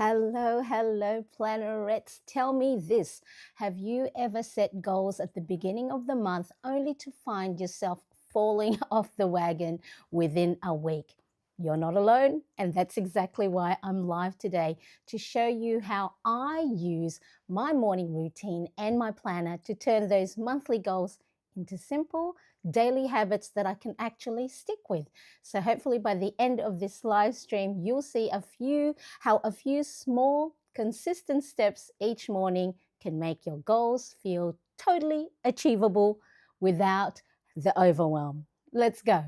Hello, plannerets. Tell me this. Have you ever set goals at the beginning of the month only to find yourself falling off the wagon within a week? You're not alone, and that's exactly why I'm live today to show you how I use my morning routine and my planner to turn those monthly goals into simple daily habits that I can actually stick with. So, hopefully, by the end of this live stream, you'll see how a few small, consistent steps each morning can make your goals feel totally achievable without the overwhelm. Let's go.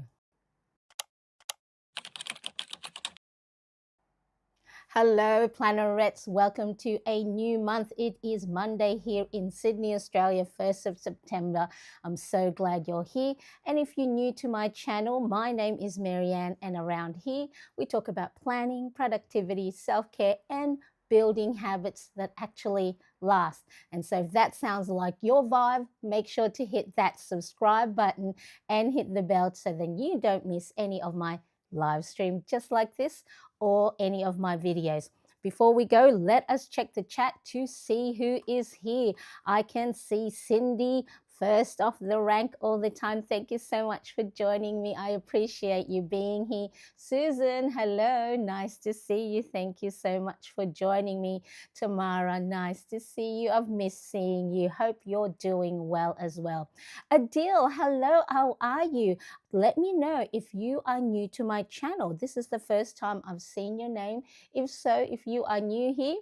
Hello, plannerets. Welcome to a new month. It is Monday here in Sydney, Australia, 1st of September. I'm so glad you're here. And if you're new to my channel, my name is Marianne, and around here we talk about planning, productivity, self-care, and building habits that actually last. And so if that sounds like your vibe, make sure to hit that subscribe button and hit the bell so then you don't miss any of my live stream just like this or any of my videos. Before we go, let us check the chat to see who is here. I can see Cindy, first off the rank all the time. Thank you so much for joining me. I appreciate you being here. Susan, hello. Nice to see you. Thank you so much for joining me. Tamara, nice to see you. I've missed seeing you. Hope you're doing well as well. Adil, hello. How are you? Let me know if you are new to my channel. This is the first time I've seen your name. If so, if you are new here,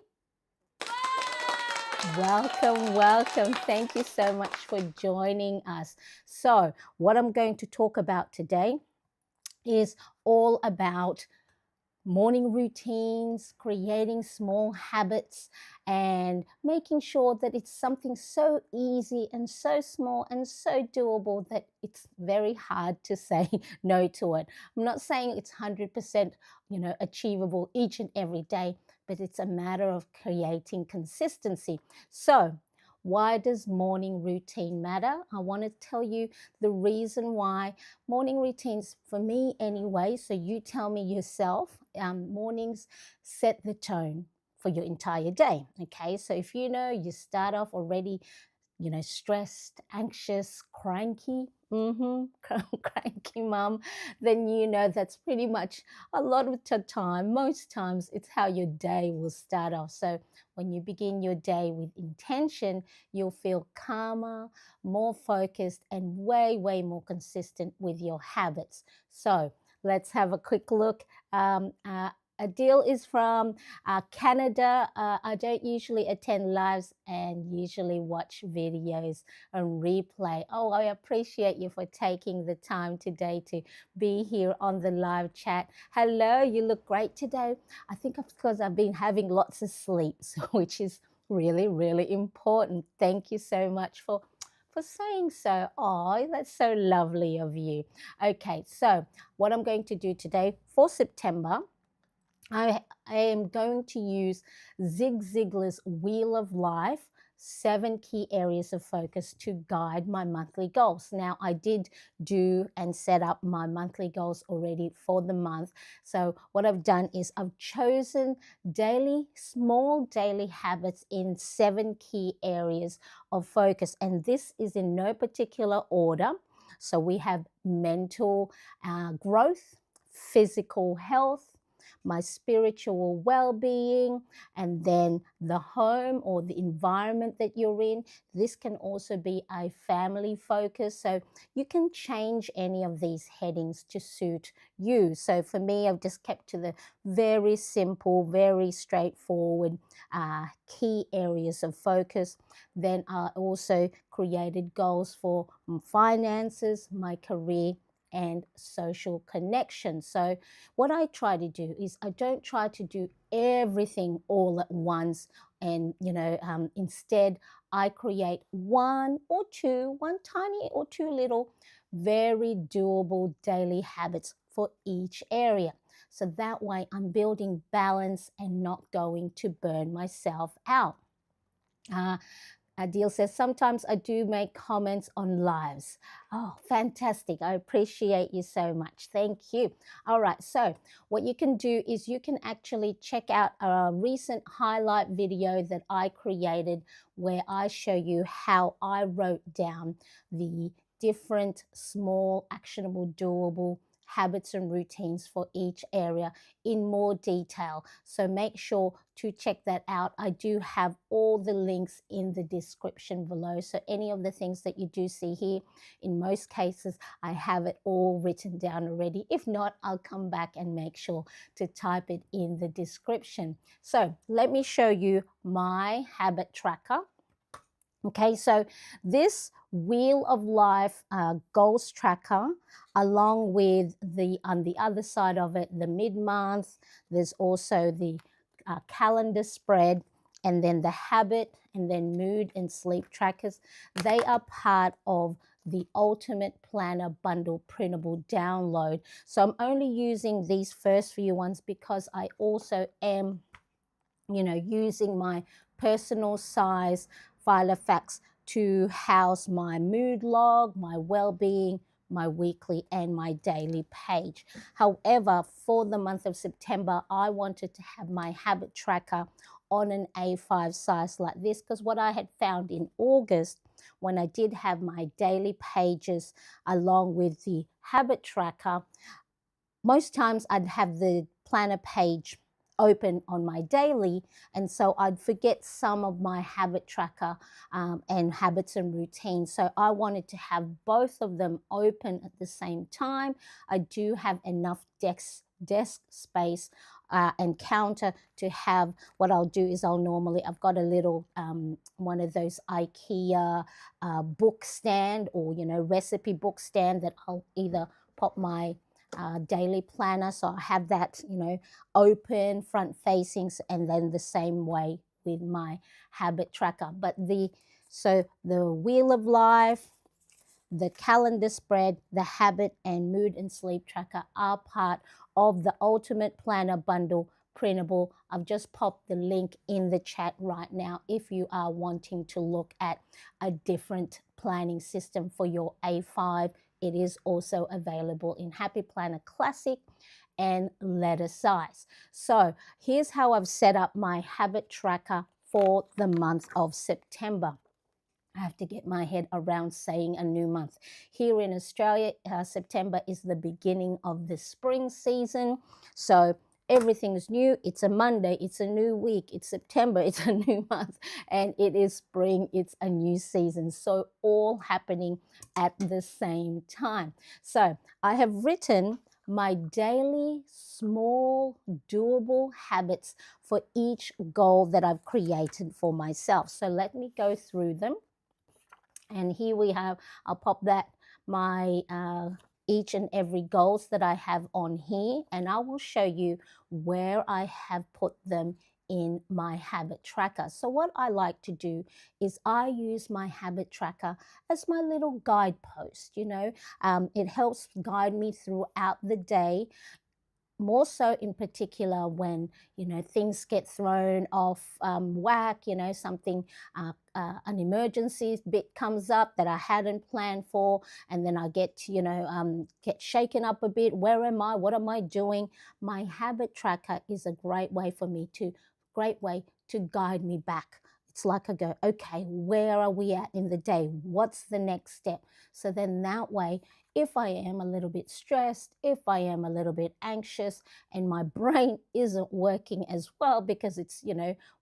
welcome. Thank you so much for joining us. So, what I'm going to talk about today is all about morning routines, creating small habits, and making sure that it's something so easy and so small and so doable that it's very hard to say no to it. I'm not saying it's 100%, achievable each and every day, but it's a matter of creating consistency. So, why does morning routine matter? I want to tell you the reason why morning routines, for me anyway, so you tell me yourself, mornings set the tone for your entire day. Okay, so if you start off already stressed, anxious, cranky, cranky mum, then that's pretty much a lot of the time, most times, it's how your day will start off. So when you begin your day with intention, you'll feel calmer, more focused, and way more consistent with your habits. So let's have a quick look. Adil is from Canada. I don't usually attend lives and usually watch videos and replay. Oh, I appreciate you for taking the time today to be here on the live chat. Hello, you look great today. I think it's because I've been having lots of sleep, so, which is really important. Thank you so much for saying so. Oh, that's so lovely of you. Okay, so what I'm going to do today for September, I am going to use Zig Ziglar's Wheel of Life, 7 key areas of focus to guide my monthly goals. Now, I did do and set up my monthly goals already for the month. So what I've done is I've chosen small daily habits in 7 key areas of focus. And this is in no particular order. So we have mental growth, physical health, my spiritual well-being, and then the home or the environment that you're in. This can also be a family focus, so you can change any of these headings to suit you. So for me, I've just kept to the very simple, very straightforward key areas of focus. Then I also created goals for finances, my career, and social connection. So what I try to do is I don't try to do everything all at once, and instead I create one tiny or two little very doable daily habits for each area. So that way I'm building balance and not going to burn myself out. Adil says, sometimes I do make comments on lives. Oh, fantastic. I appreciate you so much. Thank you. All right. So, what you can do is you can actually check out a recent highlight video that I created where I show you how I wrote down the different small, actionable, doable habits and routines for each area in more detail. So make sure to check that out. I do have all the links in the description below. So any of the things that you do see here, in most cases, I have it all written down already. If not, I'll come back and make sure to type it in the description. So let me show you my habit tracker. Okay, so this Wheel of Life goals tracker, along with on the other side of it, the mid-month, there's also the calendar spread, and then the habit, and then mood and sleep trackers. They are part of the Ultimate Planner Bundle printable download. So I'm only using these first few ones because I also am, using my personal size Filofax to house my mood log, my well-being, my weekly and my daily page. However, for the month of September, I wanted to have my habit tracker on an A5 size like this, because what I had found in August, when I did have my daily pages along with the habit tracker, most times I'd have the planner page open on my daily, and so I'd forget some of my habit tracker and habits and routines. So I wanted to have both of them open at the same time. I do have enough desk space and counter to have. What I'll do is I've got a little one of those IKEA book stand, or recipe book stand, that I'll either pop my daily planner, so I have that open front facings, and then the same way with my habit tracker. But the Wheel of Life, the calendar spread, the habit and mood and sleep tracker are part of the Ultimate Planner Bundle printable. I've just popped the link in the chat right now if you are wanting to look at a different planning system for your A5. It is also available in Happy Planner Classic and letter size. So here's how I've set up my habit tracker for the month of September. I have to get my head around saying a new month. Here in Australia, September is the beginning of the spring season. So everything's new. It's a Monday. It's a new week. It's September. It's a new month. And it is spring. It's a new season. So all happening at the same time. So I have written my daily small doable habits for each goal that I've created for myself. So let me go through them. And here we have, I'll pop that, my each and every goals that I have on here, and I will show you where I have put them in my habit tracker. So what I like to do is I use my habit tracker as my little guidepost. It helps guide me throughout the day, more so in particular when things get thrown off whack, something an emergency bit comes up that I hadn't planned for, and then I get get shaken up a bit. Where am I? What am I doing? My habit tracker is a great way to guide me back. It's like I go, okay, where are we at in the day? What's the next step? So then that way, if I am a little bit stressed, if I am a little bit anxious, and my brain isn't working as well, because it's,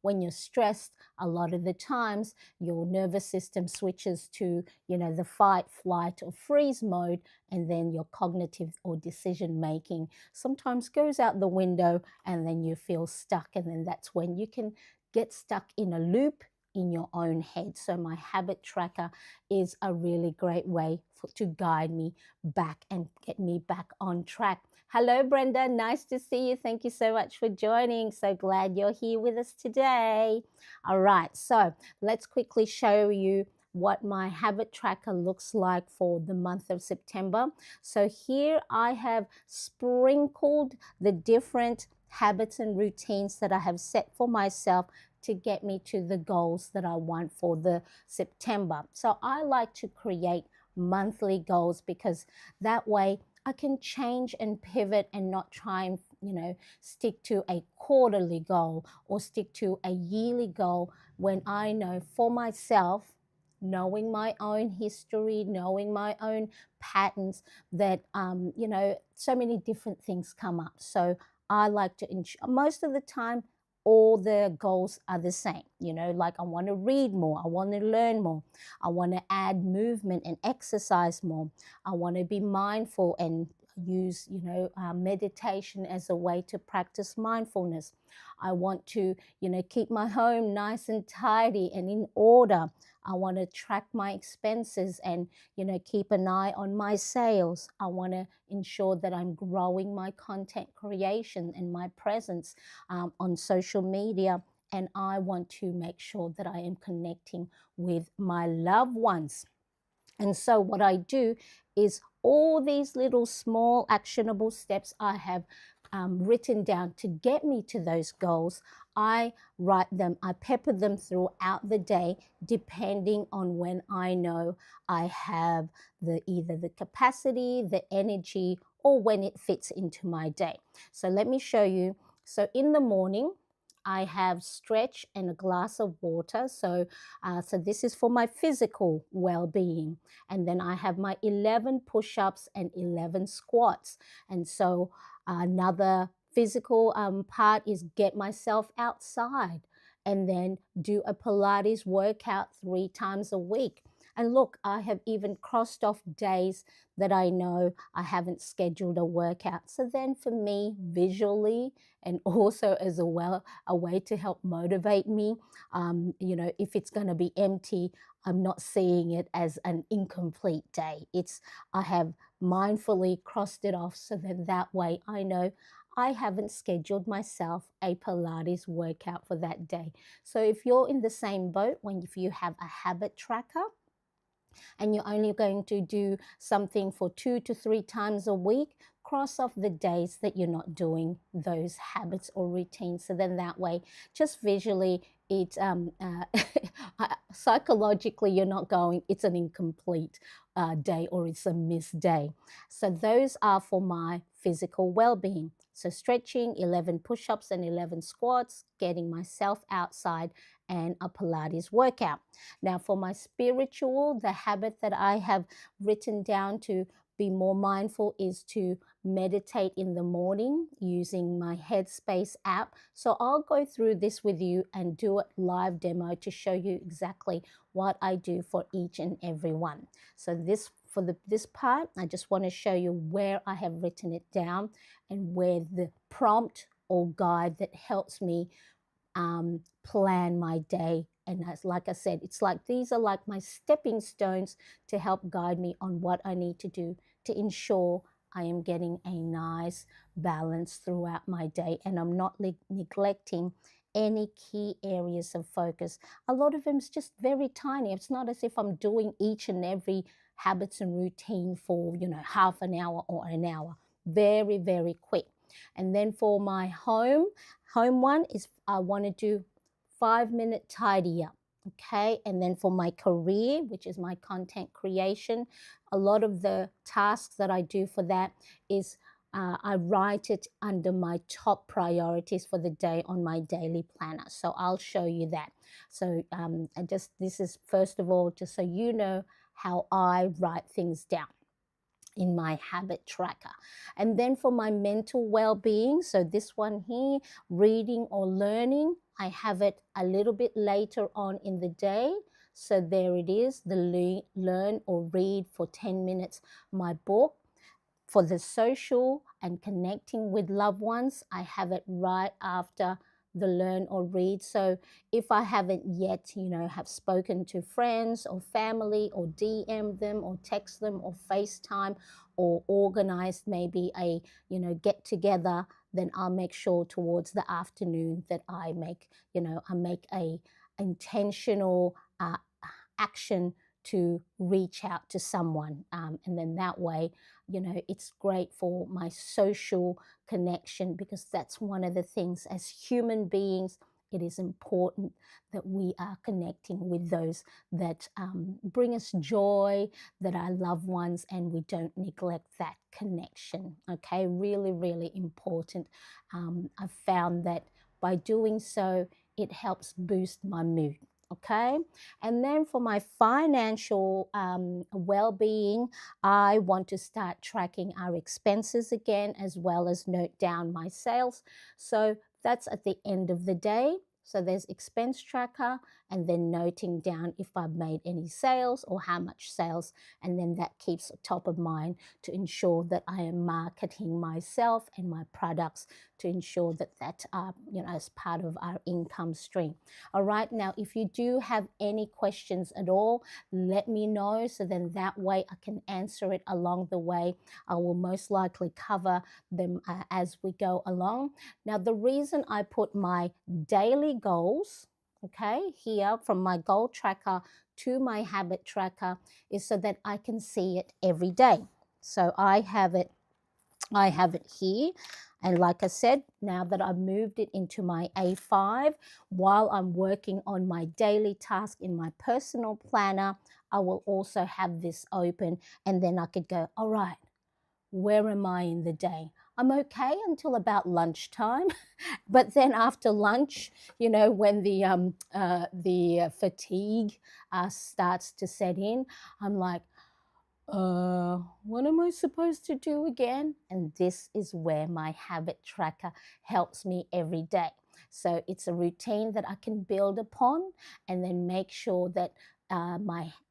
when you're stressed, a lot of the times your nervous system switches to, the fight, flight, or freeze mode, and then your cognitive or decision making sometimes goes out the window, and then you feel stuck. And then that's when you can get stuck in a loop in your own head. So my habit tracker is a really great way to guide me back and get me back on track. Hello, Brenda. Nice to see you. Thank you so much for joining. So glad you're here with us today. All right, so let's quickly show you what my habit tracker looks like for the month of September. So here I have sprinkled the different habits and routines that I have set for myself to get me to the goals that I want for the September. So I like to create monthly goals because that way I can change and pivot and not try and, stick to a quarterly goal or stick to a yearly goal when I know for myself, knowing my own history, knowing my own patterns, that, so many different things come up. So I like to ensure most of the time, all the goals are the same. Like I want to read more, I want to learn more, I want to add movement and exercise more, I want to be mindful and use meditation as a way to practice mindfulness. I want to keep my home nice and tidy and in order. I want to track my expenses and keep an eye on my sales. I want to ensure that I'm growing my content creation and my presence on social media. And I want to make sure that I am connecting with my loved ones. And so what I do is all these little small actionable steps I have written down to get me to those goals. I write them, I pepper them throughout the day, depending on when I know I have either the capacity, the energy, or when it fits into my day. So let me show you. So in the morning, I have stretch and a glass of water. So this is for my physical well-being. And then I have my 11 push-ups and 11 squats. And so another physical part is get myself outside and then do a Pilates workout 3 times a week. And look, I have even crossed off days that I know I haven't scheduled a workout. So then for me, visually, and also as a way to help motivate me, if it's going to be empty, I'm not seeing it as an incomplete day. I have mindfully crossed it off so that way I know I haven't scheduled myself a Pilates workout for that day. So if you're in the same boat, if you have a habit tracker, and you're only going to do something for 2 to 3 times a week, cross off the days that you're not doing those habits or routines. So then that way, just visually, psychologically, you're not going, it's an incomplete day or it's a missed day. So those are for my physical well-being. So stretching, 11 push-ups and 11 squats, getting myself outside, and a Pilates workout. Now for my spiritual, the habit that I have written down to be more mindful is to meditate in the morning using my Headspace app. So I'll go through this with you and do a live demo to show you exactly what I do for each and every one. So this part, I just want to show you where I have written it down and where the prompt or guide that helps me plan my day. And as like I said, it's like these are like my stepping stones to help guide me on what I need to do to ensure I am getting a nice balance throughout my day and I'm not neglecting any key areas of focus. A lot of them is just very tiny. It's not as if I'm doing each and every habits and routine for half an hour or an hour. Very, very quick. And then for my home one is I want to do 5-minute tidy up. Okay, and then for my career, which is my content creation, a lot of the tasks that I do for that is I write it under my top priorities for the day on my daily planner. So I'll show you that. So this is first of all, just so you know how I write things down in my habit tracker. And then for my mental well-being, so this one here, reading or learning, I have it a little bit later on in the day. So there it is, the learn or read for 10 minutes my book. For the social and connecting with loved ones, I have it right after the learn or read. So if I haven't yet, have spoken to friends or family or DM them or text them or FaceTime or organized maybe a, get together, then I'll make sure towards the afternoon that I make a intentional action to reach out to someone. And then that way, it's great for my social connection because that's one of the things as human beings, it is important that we are connecting with those that bring us joy, that are loved ones, and we don't neglect that connection. Okay, really, really important. I've found that by doing so, it helps boost my mood. Okay, and then for my financial well-being, I want to start tracking our expenses again, as well as note down my sales. So that's at the end of the day. So there's expense tracker, and then noting down if I've made any sales or how much sales, and then that keeps top of mind to ensure that I am marketing myself and my products to ensure that that are, as part of our income stream. All right, now if you do have any questions at all, let me know, so then that way I can answer it along the way. I will most likely cover them as we go along. Now, the reason I put my daily goals, okay, here from my goal tracker to my habit tracker is so that I can see it every day. So I have it here. And like I said, now that I've moved it into my A5, while I'm working on my daily task in my personal planner, I will also have this open, and then I could go, all right, where am I in the day? I'm okay until about lunchtime, but then after lunch, when the fatigue starts to set in, I'm like, what am I supposed to do again? And this is where my habit tracker helps me every day. So it's a routine that I can build upon, and then make sure that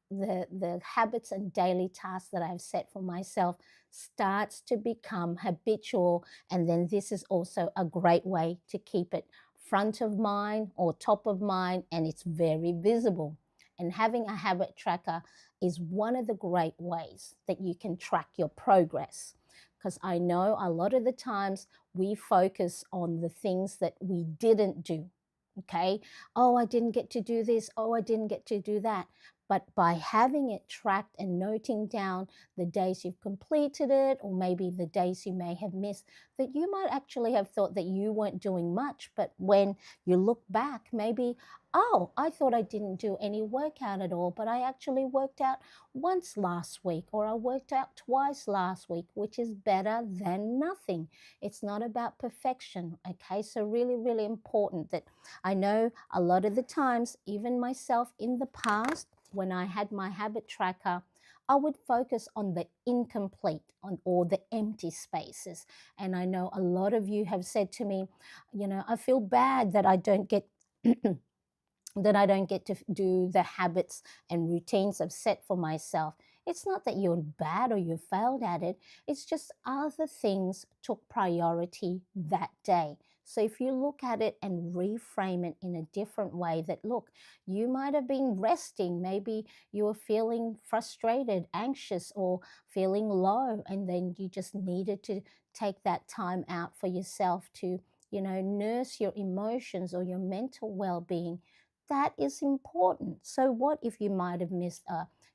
the habits and daily tasks that I've set for myself starts to become habitual. And then this is also a great way to keep it front of mind or top of mind, and it's very visible. And having a habit tracker is one of the great ways that you can track your progress. Because I know a lot of the times we focus on the things that we didn't do. Okay. Oh, I didn't get to do this. Oh, I didn't get to do that. But by having it tracked and noting down the days you've completed it, or maybe the days you may have missed, that you might actually have thought that you weren't doing much. But when you look back, maybe, oh, I thought I didn't do any workout at all, but I actually worked out once last week, or I worked out twice last week, which is better than nothing. It's not about perfection. Okay. So really, really important that I know a lot of the times, even myself in the past, when I had my habit tracker, I would focus on the incomplete or the empty spaces. And I know a lot of you have said to me, I feel bad that I don't get that I don't get to do the habits and routines I've set for myself. It's not that you're bad or you failed at it. It's just other things took priority that day. So if you look at it and reframe it in a different way, that look, you might have been resting. Maybe you were feeling frustrated, anxious, or feeling low, and then you just needed to take that time out for yourself to, nurse your emotions or your mental well-being. That is important. So what if you might have missed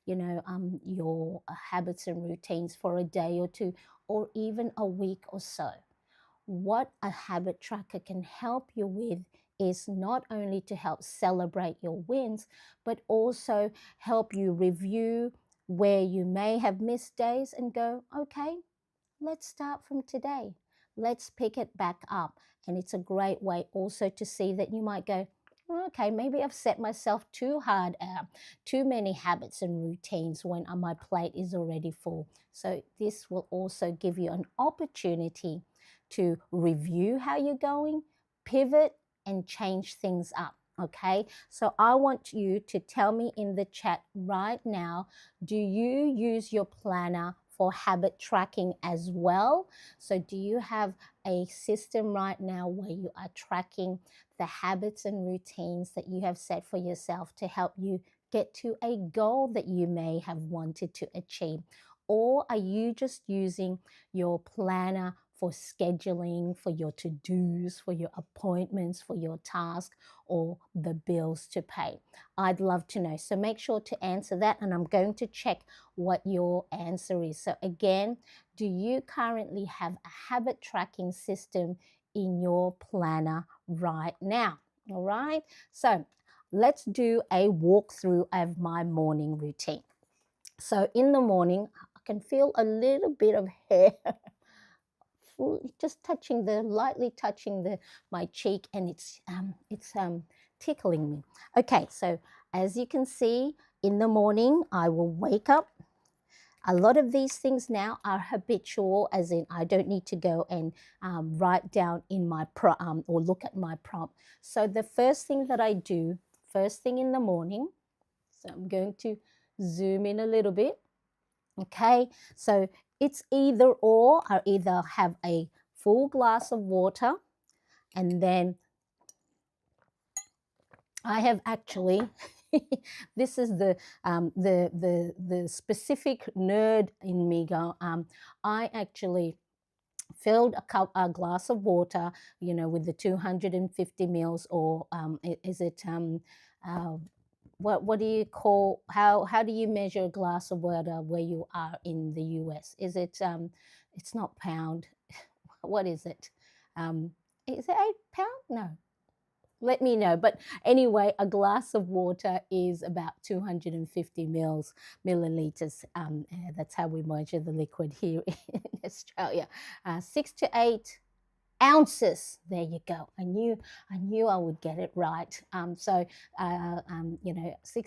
your habits and routines for a day or two, or even a week or so? What a habit tracker can help you with is not only to help celebrate your wins, but also help you review where you may have missed days and go, okay, let's start from today. Let's pick it back up. And it's a great way also to see that you might go, okay, maybe I've set myself too hard, too many habits and routines when my plate is already full. So this will also give you an opportunity to review how you're going, pivot, and change things up. Okay, so I want you to tell me in the chat right now, do you use your planner for habit tracking as well? So do you have a system right now where you are tracking the habits and routines that you have set for yourself to help you get to a goal that you may have wanted to achieve? Or are you just using your planner for scheduling, for your to-dos, for your appointments, for your task, or the bills to pay? I'd love to know. So make sure to answer that, and I'm going to check what your answer is. So again, do you currently have a habit tracking system in your planner right now? All right. So let's do a walkthrough of my morning routine. So in the morning, I can feel a little bit of hair just touching the lightly touching the my cheek, and it's tickling me. Okay, so as you can see, in the morning I will wake up. A lot of these things now are habitual, as in I don't need to go and write down in my or look at my prompt. So the first thing that I do first thing in the morning, so I'm going to zoom in a little bit. Okay, so it's either or. I either have a full glass of water, and then I have actually this is the specific nerd in me. I actually filled a glass of water, with the 250 mils, or is it uh, what do you call, how do you measure a glass of water where you are in the US? Is it it's not pound. What is it? Is it 8 pound? No. Let me know. But anyway, a glass of water is about 250 milliliters. That's how we measure the liquid here in Australia. 6 to 8 ounces. There you go. I knew I would get it right. 6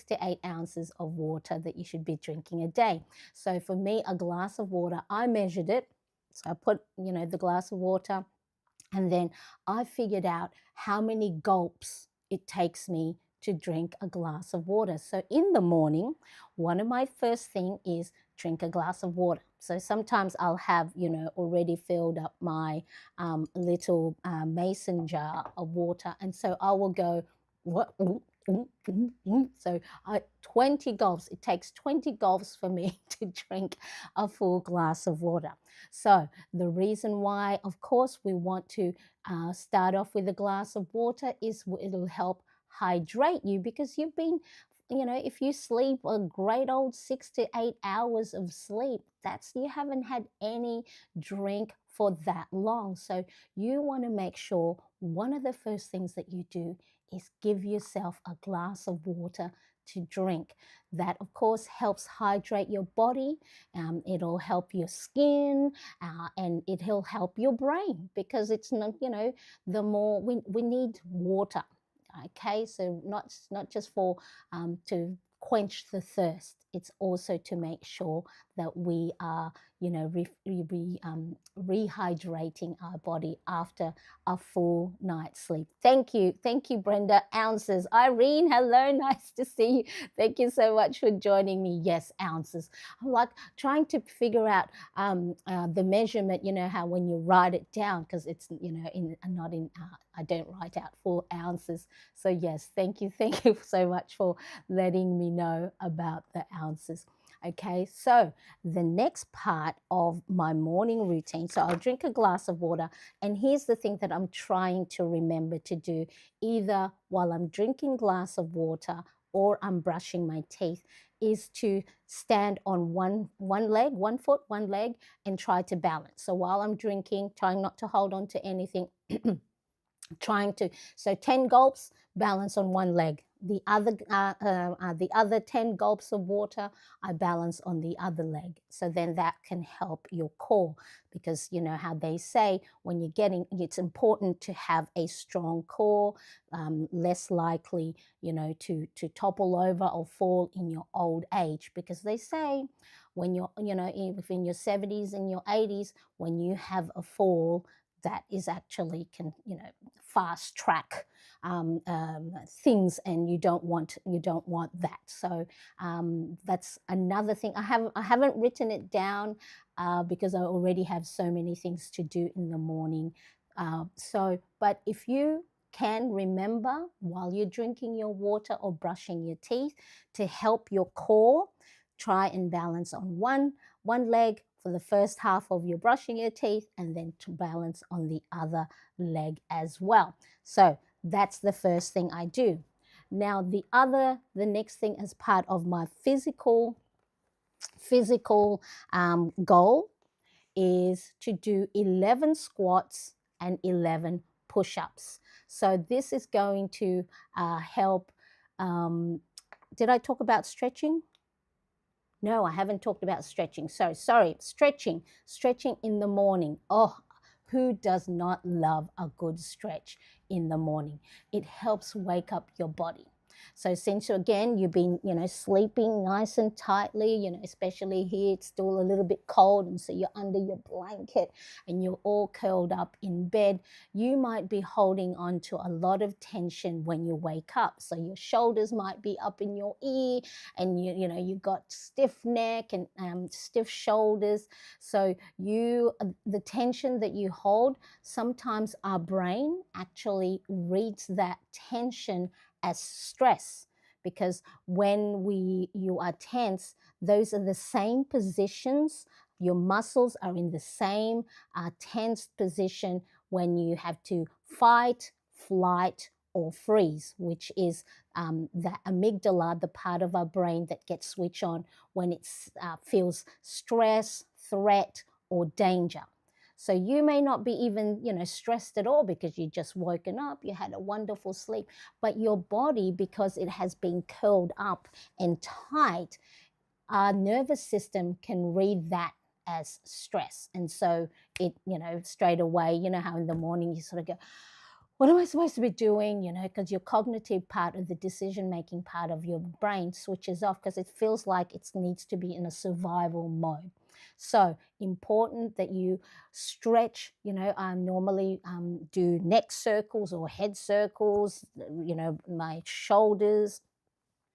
to 8 ounces of water that you should be drinking a day. So for me, a glass of water, I measured it. So I put, the glass of water, and then I figured out how many gulps it takes me to drink a glass of water. So in the morning, one of my first thing is drink a glass of water. So sometimes I'll have, already filled up my little mason jar of water. And so I will go, what? So 20 gulps. It takes 20 gulps for me to drink a full glass of water. So the reason why, of course, we want to start off with a glass of water is it'll help hydrate you, because you've been, if you sleep a great old 6 to 8 hours of sleep, you haven't had any drink for that long. So you want to make sure one of the first things that you do is give yourself a glass of water to drink. That, of course, helps hydrate your body. It'll help your skin, and it'll help your brain, because it's not, the more we need water. Okay, so not just for to quench the thirst. It's also to make sure that we are, rehydrating our body after a full night's sleep. Thank you, Brenda. Ounces. Irene, hello, nice to see you. Thank you so much for joining me. Yes, ounces. I'm like trying to figure out the measurement. How when you write it down, because it's not in. I don't write out full ounces. So yes, thank you so much for letting me know about the ounces. Okay, so the next part of my morning routine, so I'll drink a glass of water, and here's the thing that I'm trying to remember to do, either while I'm drinking glass of water or I'm brushing my teeth, is to stand on one leg, 1 foot, one leg, and try to balance. So while I'm drinking, trying not to hold on to anything, so 10 gulps, balance on one leg. The other 10 gulps of water, I balance on the other leg. So then that can help your core, because you know how they say when it's important to have a strong core, less likely, to topple over or fall in your old age, because they say when you're, if in your 70s and your 80s, when you have a fall, that is actually can fast track things, and you don't want that. So that's another thing. I haven't written it down because I already have so many things to do in the morning. But if you can remember while you're drinking your water or brushing your teeth to help your core, try and balance on one leg for the first half of your brushing your teeth, and then to balance on the other leg as well. So that's the first thing I do. Now the next thing, as part of my physical goal, is to do 11 squats and 11 push-ups. So this is going to help. Did I talk about stretching? No, I haven't talked about stretching. Sorry, stretching in the morning. Oh, who does not love a good stretch in the morning? It helps wake up your body. So since again you've been, sleeping nice and tightly, especially here it's still a little bit cold, and so you're under your blanket and you're all curled up in bed, you might be holding on to a lot of tension when you wake up. So your shoulders might be up in your ear, and you got stiff neck and stiff shoulders. So the tension that you hold, sometimes our brain actually reads that tension as stress, because when you are tense, those are the same positions. Your muscles are in the same tensed position when you have to fight, flight, or freeze, which is the amygdala, the part of our brain that gets switched on when it feels stress, threat, or danger. So you may not be even, stressed at all because you just woken up, you had a wonderful sleep, but your body, because it has been curled up and tight, our nervous system can read that as stress. And so it, straight away, how in the morning you sort of go, what am I supposed to be doing? Because your cognitive part of the decision-making part of your brain switches off because it feels like it needs to be in a survival mode. So important that you stretch. I normally do neck circles or head circles, my shoulders,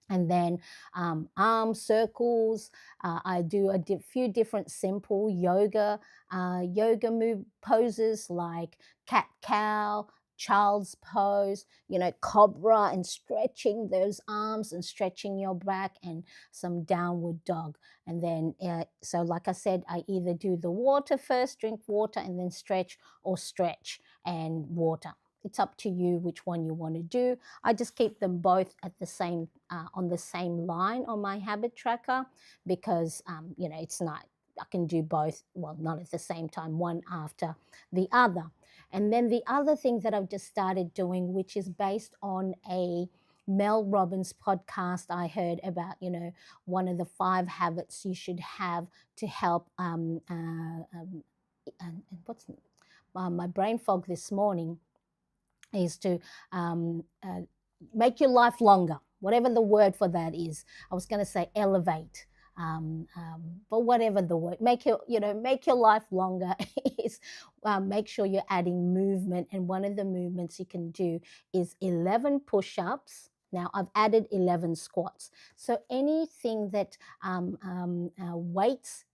and then arm circles. I do a few different simple yoga move poses like cat cow, child's pose, cobra, and stretching those arms and stretching your back, and some downward dog. And then, so like I said, I either do the water first, drink water, and then stretch, or stretch and water. It's up to you which one you want to do. I just keep them both at the same on the same line on my habit tracker, because it's not, I can do both, well, not at the same time, one after the other. And then the other thing that I've just started doing, which is based on a Mel Robbins podcast I heard about, one of the 5 habits you should have to help and what's my brain fog this morning is to make your life longer, whatever the word for that is. I was going to say elevate, but whatever the word, make your life longer is make sure you're adding movement. And one of the movements you can do is 11 push-ups. Now I've added 11 squats. So anything that weights.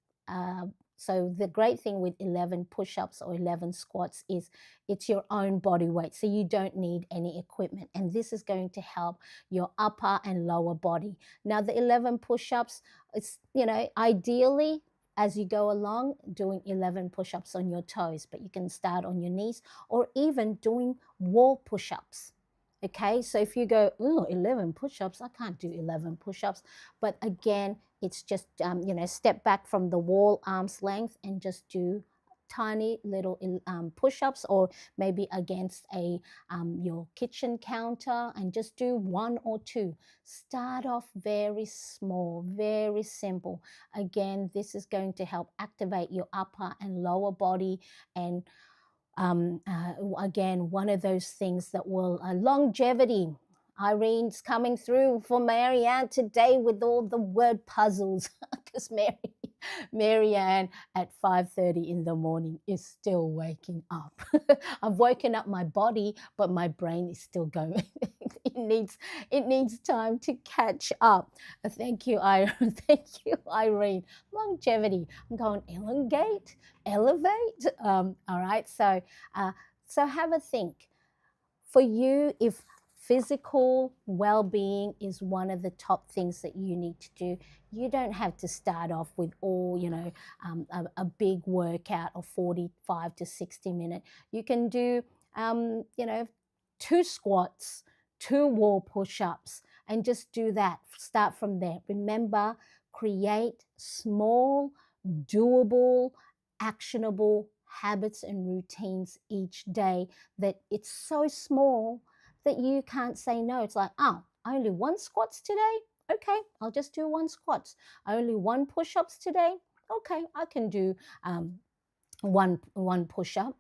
So the great thing with 11 push-ups or 11 squats is it's your own body weight. So you don't need any equipment. And this is going to help your upper and lower body. Now the 11 push-ups, it's, ideally as you go along doing 11 push-ups on your toes, but you can start on your knees, or even doing wall push-ups. Okay, so if you go, 11 push-ups, I can't do 11 push-ups. But again, it's just, step back from the wall arm's length and just do tiny little push-ups, or maybe against your kitchen counter, and just do 1 or 2. Start off very small, very simple. Again, this is going to help activate your upper and lower body. And again, one of those things that will longevity. Irene's coming through for Marianne today with all the word puzzles, because Marianne at 5:30 in the morning is still waking up. I've woken up my body, but my brain is still going. It needs time to catch up. Thank you, Irene. Thank you, Irene. Longevity. I'm going elongate, elevate. All right. So have a think. For you, if physical well-being is one of the top things that you need to do, you don't have to start off with all, a big workout of 45 to 60 minutes. You can do, 2 squats, 2 wall push-ups, and just do that. Start from there. Remember, create small, doable, actionable habits and routines each day that it's so small that you can't say no. It's like, oh, only one squats today? Okay, I'll just do one squats. Only one push-ups today? Okay, I can do one push-up,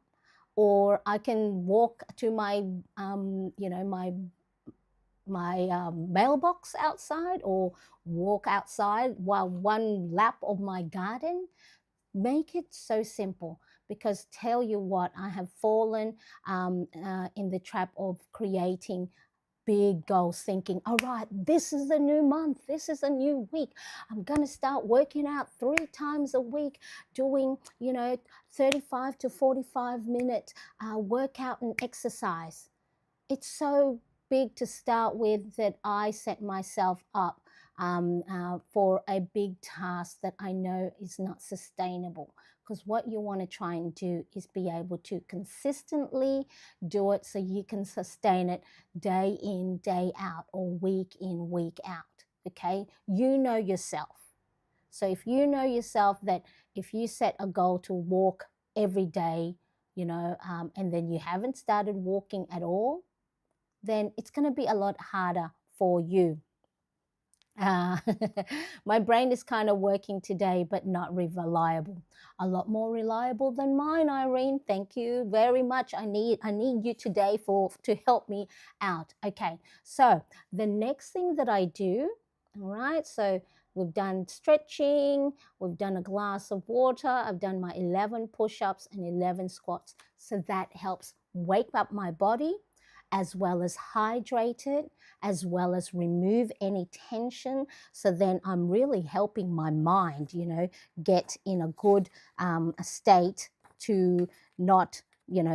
or I can walk to my mailbox outside, or walk outside while one lap of my garden. Make it so simple, because tell you what, I have fallen in the trap of creating big goals, thinking, all right, this is a new month, this is a new week, I'm going to start working out 3 times a week, doing 35 to 45 minute workout and exercise. It's so big to start with that I set myself up for a big task that I know is not sustainable. Because what you want to try and do is be able to consistently do it so you can sustain it day in, day out, or week in, week out. Okay? You know yourself. So if you know yourself that if you set a goal to walk every day, and then you haven't started walking at all, then it's going to be a lot harder for you. Uh, my brain is kind of working today, but not reliable. A lot more reliable than mine, Irene. Thank you very much. I need you today to help me out. Okay, so the next thing that I do, all right, so we've done stretching, we've done a glass of water, I've done my 11 push-ups and 11 squats. So that helps wake up my body, as well as hydrate it, as well as remove any tension. So then I'm really helping my mind, get in a good state to not,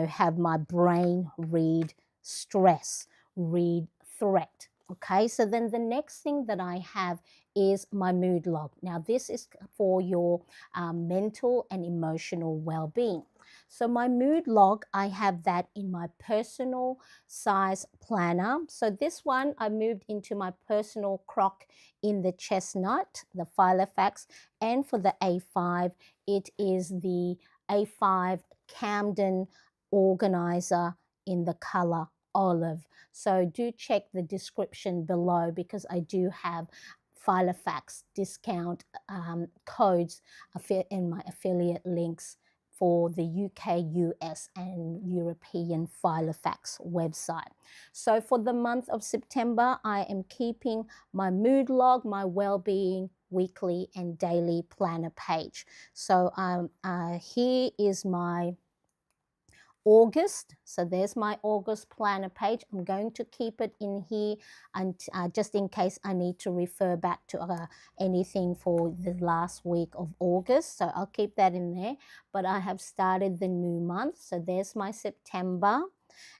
have my brain read stress, read threat. Okay, so then the next thing that I have is my mood log. Now, this is for your mental and emotional well-being. So my mood log, I have that in my personal size planner. So this one I moved into my personal crock in the chestnut, the Filofax, and for the A5, it is the A5 Camden organizer in the color olive. So do check the description below, because I do have Filofax discount codes in my affiliate links for the UK, US, and European Filofax website. So for the month of September, I am keeping my mood log, my well-being weekly and daily planner page. So here is my August. So there's my August planner page. I'm going to keep it in here, and just in case I need to refer back to anything for the last week of August. So I'll keep that in there. But I have started the new month. So there's my September,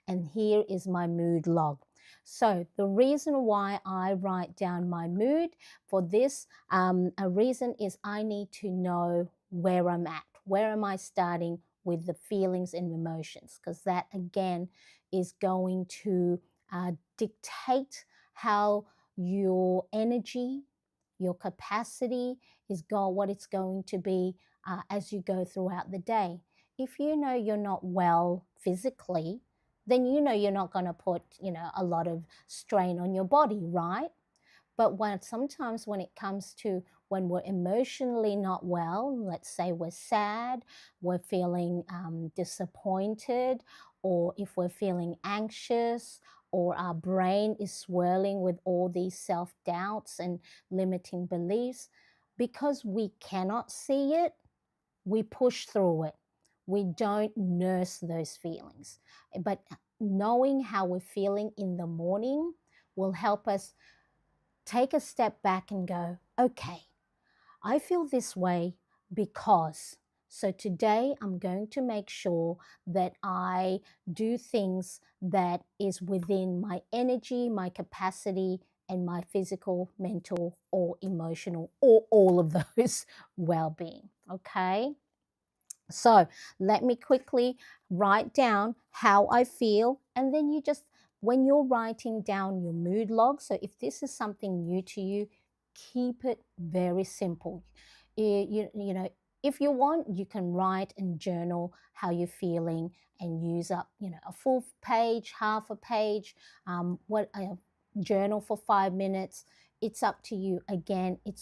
and here is my mood log. So the reason why I write down my mood for this, a reason is I need to know where I'm at. Where am I starting with the feelings and emotions? Because that, again, is going to dictate how your energy, your capacity what it's going to be as you go throughout the day. If you know you're not well physically, then you're not going to put a lot of strain on your body, right? But sometimes when it comes to when we're emotionally not well, let's say we're sad, we're feeling disappointed, or if we're feeling anxious, or our brain is swirling with all these self-doubts and limiting beliefs, because we cannot see it, we push through it. We don't nurse those feelings. But knowing how we're feeling in the morning will help us take a step back and go, okay, I feel this way because. So today I'm going to make sure that I do things that is within my energy, my capacity, and my physical, mental, or emotional, or all of those well-being. Okay. So let me quickly write down how I feel, and then when you're writing down your mood log, so if this is something new to you, keep it very simple. You know, If you want, you can write and journal how you're feeling and use up, a full page, half a page, journal for 5 minutes. It's up to you. Again, it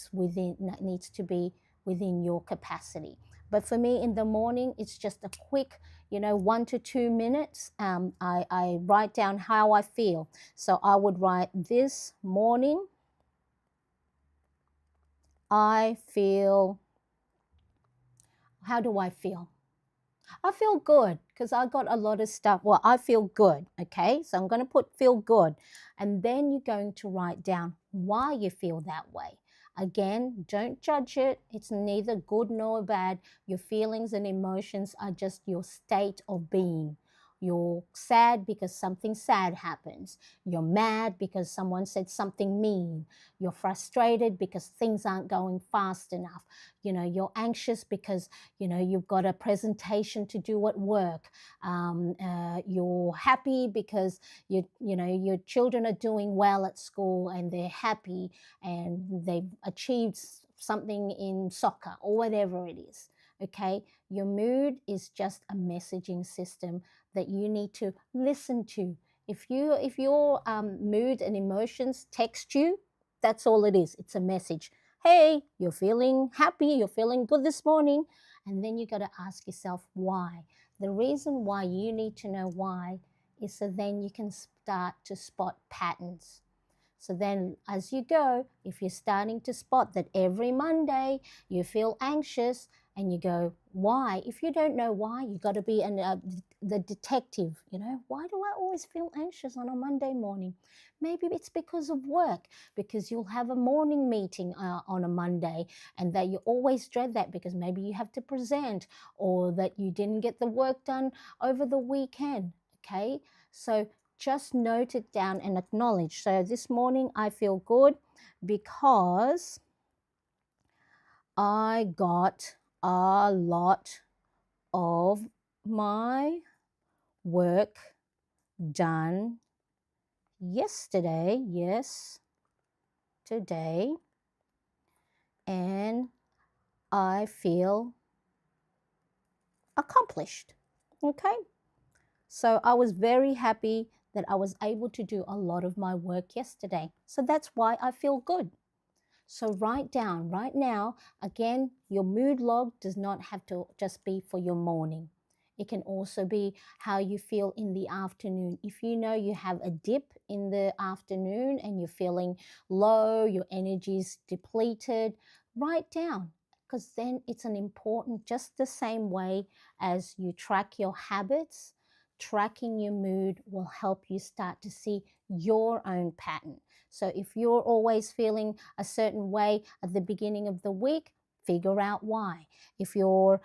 needs to be within your capacity. But for me in the morning, it's just a quick, 1 to 2 minutes. I write down how I feel. So I would write, this morning, I feel, how do I feel? I feel good because I got a lot of stuff. Well, I feel good. Okay. So I'm going to put feel good. And then you're going to write down why you feel that way. Again, don't judge it. It's neither good nor bad. Your feelings and emotions are just your state of being. You're sad because something sad happens. You're mad because someone said something mean. You're frustrated because things aren't going fast enough. You're anxious because you've got a presentation to do at work. You're happy because your children are doing well at school and they're happy and they've achieved something in soccer or whatever it is. Okay, your mood is just a messaging system that you need to listen to. If your mood and emotions text you, that's all it is. It's a message. Hey, you're feeling happy, you're feeling good this morning. And then you got to ask yourself why. The reason why you need to know why is so then you can start to spot patterns. So then as you go, if you're starting to spot that every Monday you feel anxious and you go, why? If you don't know why, you got to be the detective, why do I always feel anxious on a Monday morning? Maybe it's because of work, because you'll have a morning meeting on a Monday and that you always dread that because maybe you have to present or that you didn't get the work done over the weekend, okay? So just note it down and acknowledge. So this morning I feel good because I got a lot of my work done yesterday, yes, today, and I feel accomplished. Okay, so I was very happy that I was able to do a lot of my work yesterday. So that's why I feel good. So write down right now, again, your mood log does not have to just be for your morning. It can also be how you feel in the afternoon. If you know you have a dip in the afternoon and you're feeling low, your energy's depleted, write down because then it's an important, just the same way as you track your habits, tracking your mood will help you start to see your own pattern. So if you're always feeling a certain way at the beginning of the week, figure out why. If you're,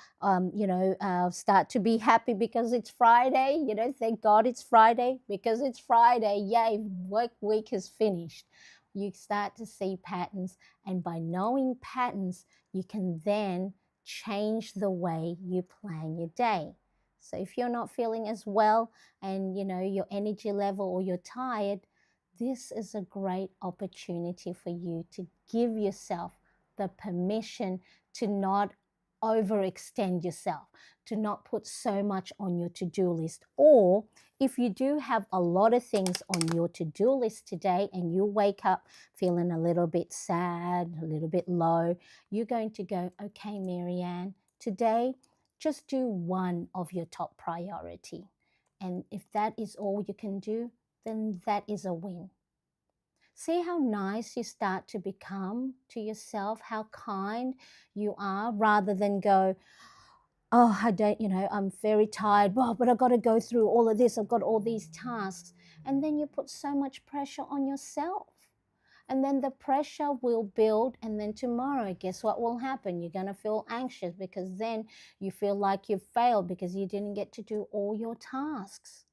start to be happy because it's Friday, thank God it's Friday because it's Friday. Yay, work week is finished. You start to see patterns, and by knowing patterns, you can then change the way you plan your day. So if you're not feeling as well and your energy level or you're tired, this is a great opportunity for you to give yourself the permission to not overextend yourself, to not put so much on your to-do list. Or if you do have a lot of things on your to-do list today and you wake up feeling a little bit sad, a little bit low, you're going to go, okay, Marianne, today just do one of your top priority. And if that is all you can do, then that is a win. See how nice you start to become to yourself, how kind you are, rather than go, oh, I don't, I'm very tired, well, but I've got to go through all of this, I've got all these tasks. And then you put so much pressure on yourself. And then the pressure will build, and then tomorrow, guess what will happen? You're going to feel anxious because then you feel like you've failed because you didn't get to do all your tasks.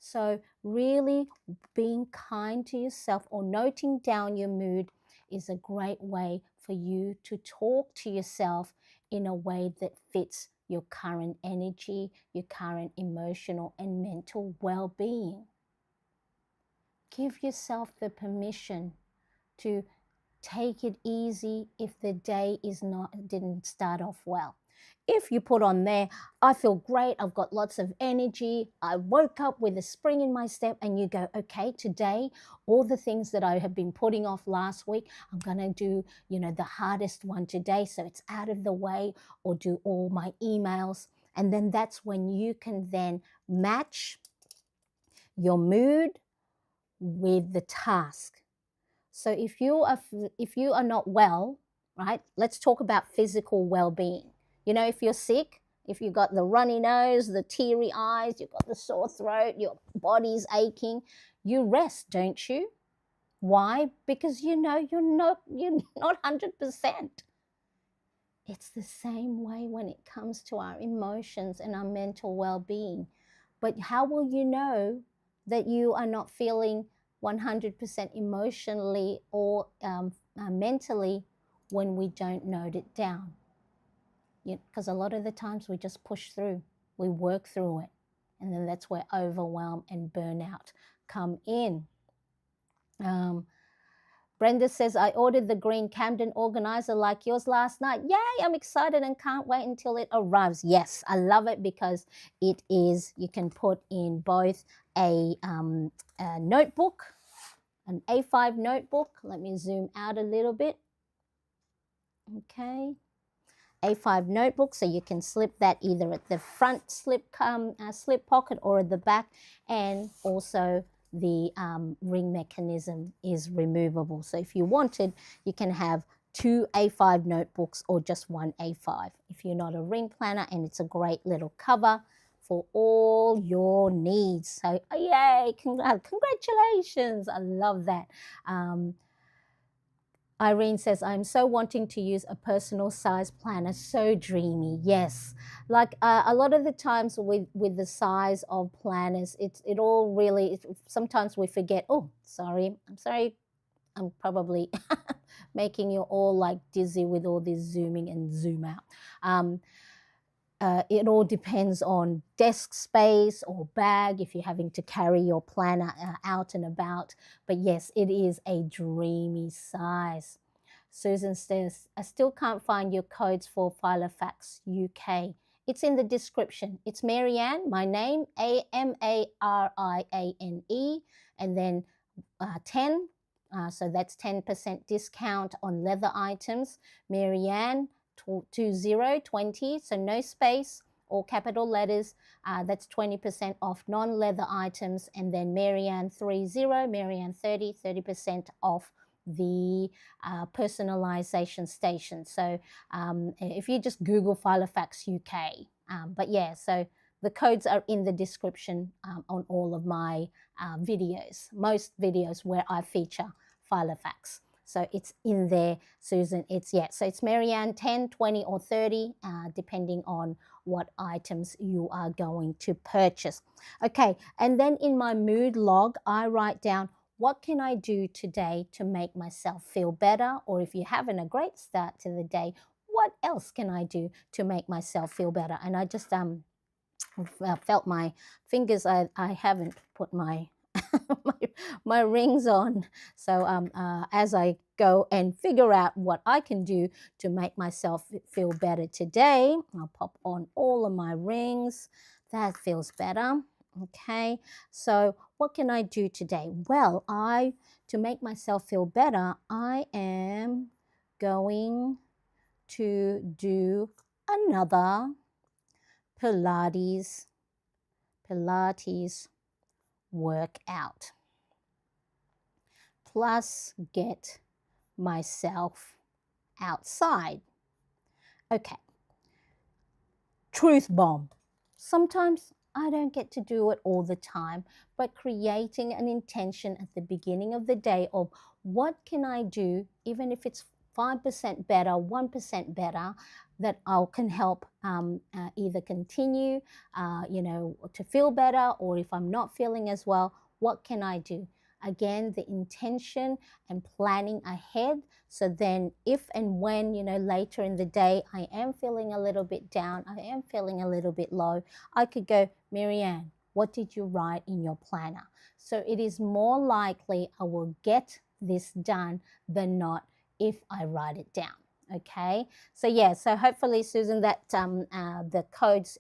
So really being kind to yourself or noting down your mood is a great way for you to talk to yourself in a way that fits your current energy, your current emotional and mental well-being. Give yourself the permission to take it easy if the day didn't start off well. If you put on there, I feel great, I've got lots of energy, I woke up with a spring in my step, and you go, okay, today, all the things that I have been putting off last week, I'm going to do, the hardest one today so it's out of the way, or do all my emails. And then that's when you can then match your mood with the task. So if you are not well, right? Let's talk about physical well-being. If you're sick, if you've got the runny nose, the teary eyes, you've got the sore throat, your body's aching, you rest, don't you? Why? Because you're not 100%. It's the same way when it comes to our emotions and our mental well-being. But how will you know that you are not feeling 100% emotionally or mentally when we don't note it down? Because a lot of the times we just push through, we work through it, and then that's where overwhelm and burnout come in. Brenda says, I ordered the green Camden organizer like yours last night. Yay, I'm excited and can't wait until it arrives. Yes, I love it because it is, you can put in both a notebook, an A5 notebook. Let me zoom out a little bit. Okay. A5 notebook, so you can slip that either at the front slip pocket or at the back, and also the ring mechanism is removable. So if you wanted, you can have 2 A5 notebooks or just 1 A5 if you're not a ring planner, and it's a great little cover for all your needs. So yay, congratulations, I love that. Irene says, I'm so wanting to use a personal size planner, so dreamy. Yes, like a lot of the times with the size of planners, it all really, sometimes we forget, oh, I'm sorry, I'm probably making you all like dizzy with all this zooming and zoom out. It all depends on desk space or bag if you're having to carry your planner out and about. But yes, it is a dreamy size. Susan says, I still can't find your codes for Filofax UK. It's in the description. It's Marianne, my name, AMARIANE, and then 10. So that's 10% discount on leather items. Marianne, 20, so no space, all capital letters. That's 20% off non-leather items. And then Marianne 30, Marianne 30% off the personalization station. So if you just Google Filofax UK. But yeah, so the codes are in the description on all of my videos, most videos where I feature Filofax. So it's in there, Susan. So it's Marianne 10, 20, or 30, depending on what items you are going to purchase. Okay, and then in my mood log, I write down, what can I do today to make myself feel better? Or if you're having a great start to the day, what else can I do to make myself feel better? And I just felt my fingers. I haven't put my my rings on. So as I go and figure out what I can do to make myself feel better today, I'll pop on all of my rings. That feels better. Okay, so what can I do today? Well, to make myself feel better, I am going to do another Pilates workout. Plus get myself outside. Okay. Truth bomb. Sometimes I don't get to do it all the time, but creating an intention at the beginning of the day of what can I do, even if it's 5% better, 1% better, that I can help either continue, to feel better, or if I'm not feeling as well, what can I do? Again, the intention and planning ahead. So then if and when, later in the day, I am feeling a little bit down, I am feeling a little bit low, I could go, Marianne, what did you write in your planner? So it is more likely I will get this done than not if I write it down. Okay, so yeah, so hopefully, Susan, that the codes,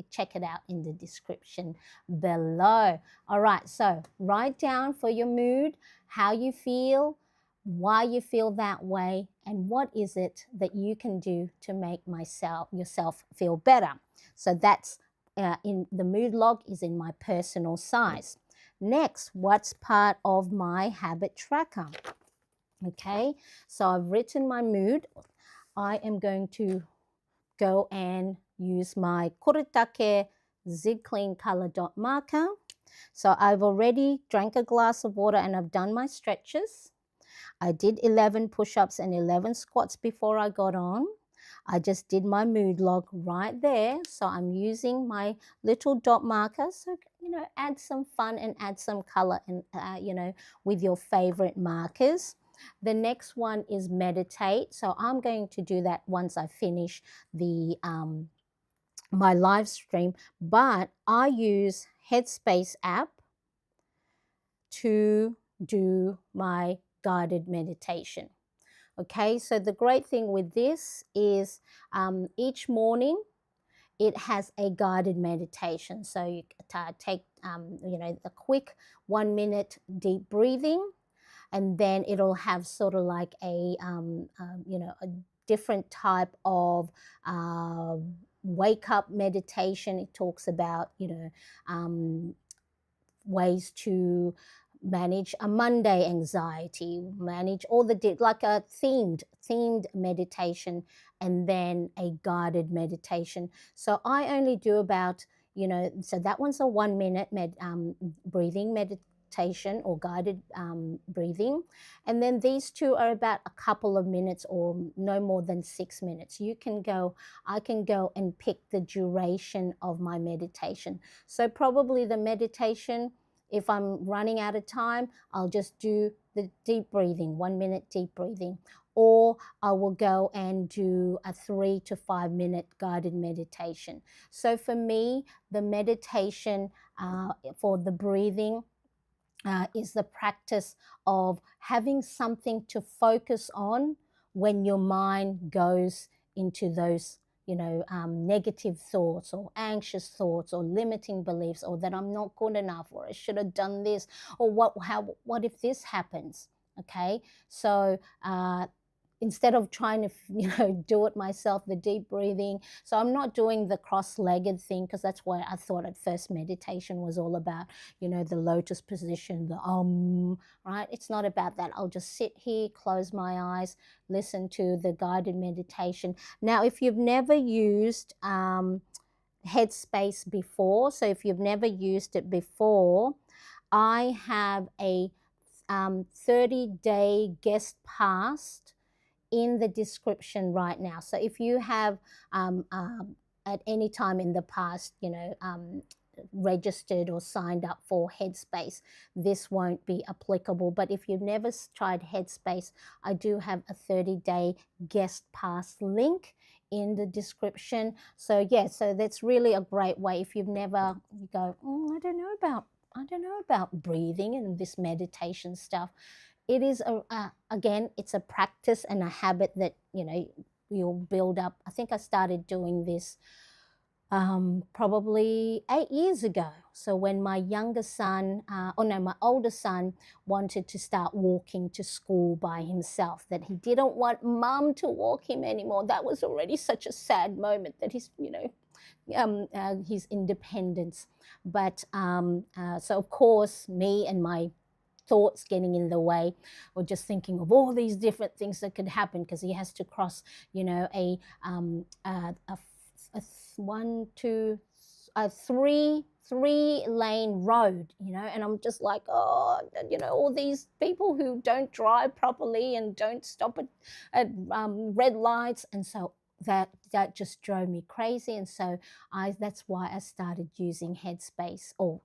check it out in the description below. All right, so write down for your mood how you feel, why you feel that way, and what is it that you can do to make yourself feel better. So that's in the mood log is in my personal size. Next, what's part of my habit tracker? Okay, so I've written my mood. I am going to go and use my Kuretake Zig Clean Color Dot marker. So I've already drank a glass of water and I've done my stretches. I did 11 push-ups and 11 squats before I got on. I just did my mood log right there. So I'm using my little dot marker. So, add some fun and add some color and, with your favorite markers. The next one is meditate. So I'm going to do that once I finish the my live stream. But I use Headspace app to do my guided meditation. Okay, so the great thing with this is each morning it has a guided meditation. So you take, a quick 1 minute deep breathing, and then it'll have sort of like a different type of wake up meditation. It talks about, ways to manage a Monday anxiety, manage all the like a themed meditation, and then a guided meditation. So I only do about, so that one's a 1 minute breathing meditation or guided breathing, and then these two are about a couple of minutes or no more than 6 minutes. I can go and pick the duration of my meditation. So probably the meditation, if I'm running out of time, I'll just do the deep breathing, 1 minute deep breathing, or I will go and do a 3 to 5 minute guided meditation. So for me, the meditation for the breathing is the practice of having something to focus on when your mind goes into those negative thoughts or anxious thoughts or limiting beliefs, or that I'm not good enough, or I should have done this, or what if this happens. Okay, so instead of trying to do it myself, the deep breathing, so I'm not doing the cross-legged thing, because that's why I thought at first meditation was all about the lotus position, the right. It's not about that. I'll just sit here, close my eyes, listen to the guided meditation. Now, if you've never used Headspace before, so if you've never used it before, I have a 30-day guest pass in the description right now. So if you have at any time in the past, registered or signed up for Headspace, this won't be applicable. But if you've never tried Headspace, I do have a 30-day guest pass link in the description. So yeah, so that's really a great way. If you've never, you go, I don't know about breathing and this meditation stuff. It is again, it's a practice and a habit that you'll build up. I think I started doing this probably 8 years ago. So when my my older son wanted to start walking to school by himself, that he didn't want mum to walk him anymore. That was already such a sad moment, that he's his independence. But so of course, me and my thoughts getting in the way, or just thinking of all these different things that could happen, because he has to cross a three lane road, and I'm just like, all these people who don't drive properly and don't stop at red lights, and so that just drove me crazy. And so that's why I started using Headspace, or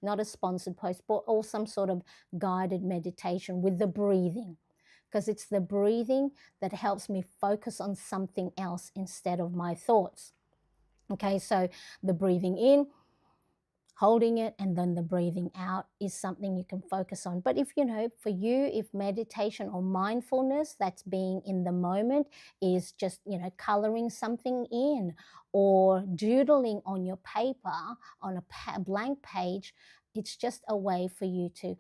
not a sponsored post, or some sort of guided meditation with the breathing, because it's the breathing that helps me focus on something else instead of my thoughts. Okay, so the breathing in, holding it, and then the breathing out is something you can focus on. But if for you, if meditation or mindfulness, that's being in the moment, is just coloring something in or doodling on your paper on a blank page, it's just a way for you to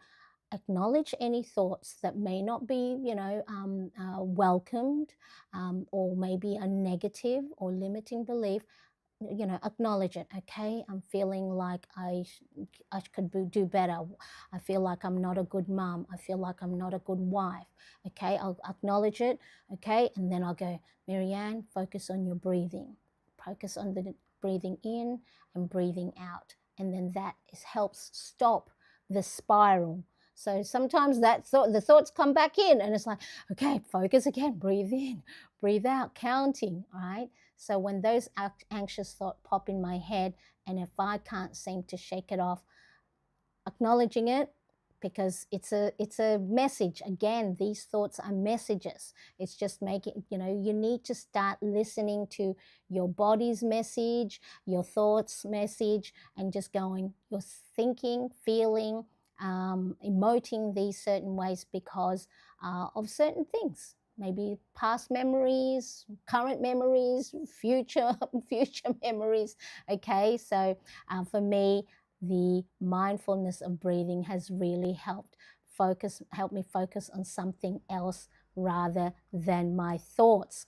acknowledge any thoughts that may not be welcomed, or maybe a negative or limiting belief. Acknowledge it. Okay, I'm feeling like I could do better. I feel like I'm not a good mom. I feel like I'm not a good wife. Okay, I'll acknowledge it. Okay, and then I'll go, Marianne, focus on your breathing. Focus on the breathing in and breathing out, and then that helps stop the spiral. So sometimes the thoughts come back in, and it's like, okay, focus again, breathe in, breathe out, counting, right? So when those anxious thoughts pop in my head, and if I can't seem to shake it off, acknowledging it, because it's a message. Again, these thoughts are messages. It's just making, you need to start listening to your body's message, your thoughts message, and just going, you're thinking, feeling, emoting these certain ways because of certain things. Maybe past memories, current memories, future memories. Okay, so for me, the mindfulness of breathing has really helped me focus on something else rather than my thoughts.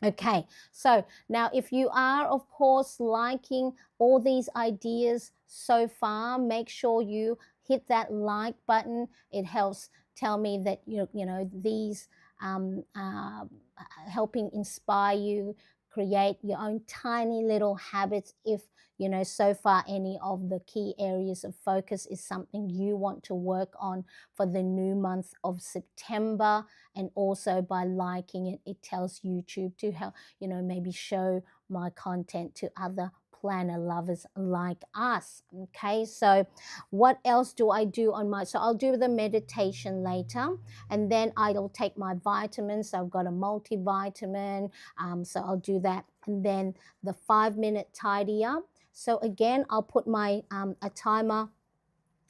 Okay, so now if you are, of course, liking all these ideas so far, make sure you hit that like button. It helps tell me that these helping inspire you, create your own tiny little habits. If so far any of the key areas of focus is something you want to work on for the new month of September. And also by liking it, it tells YouTube to help maybe show my content to other planner lovers like us. Okay, so what else do I do so I'll do the meditation later, and then I'll take my vitamins. So I've got a multivitamin, so I'll do that, and then the 5-minute tidy up. So again, I'll put my a timer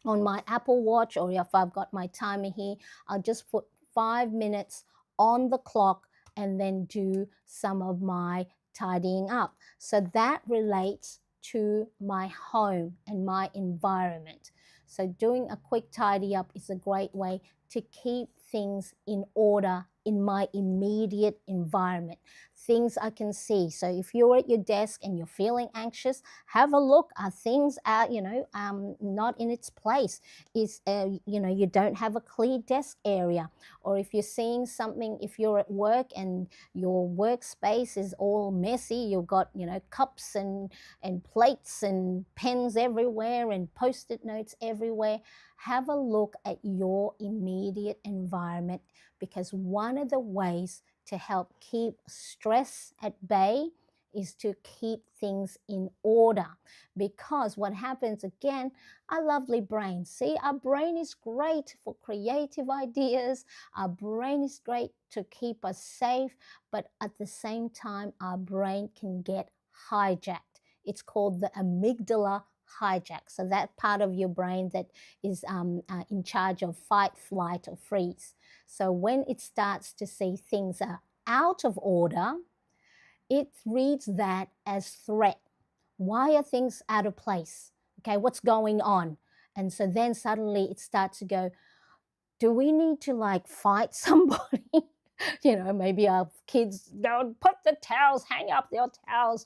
on my Apple Watch, or if I've got my timer here, I'll just put 5 minutes on the clock and then do some of my tidying up. So that relates to my home and my environment. So doing a quick tidy up is a great way to keep things in order in my immediate environment, things I can see. So if you're at your desk and you're feeling anxious, have a look. Are things not in its place? Is you don't have a clear desk area, or if you're seeing something, if you're at work and your workspace is all messy, you've got cups and plates and pens everywhere and post-it notes everywhere. Have a look at your immediate environment, because one of the ways to help keep stress at bay is to keep things in order. Because what happens, again, our lovely brain, see, our brain is great for creative ideas. Our brain is great to keep us safe, but at the same time, our brain can get hijacked. It's called the amygdala hijack. So that part of your brain that is in charge of fight, flight, or freeze. So when it starts to see things are out of order, it reads that as threat. Why are things out of place? Okay, what's going on? And so then suddenly it starts to go, do we need to like fight somebody? Maybe our kids go, put the towels, hang up your towels,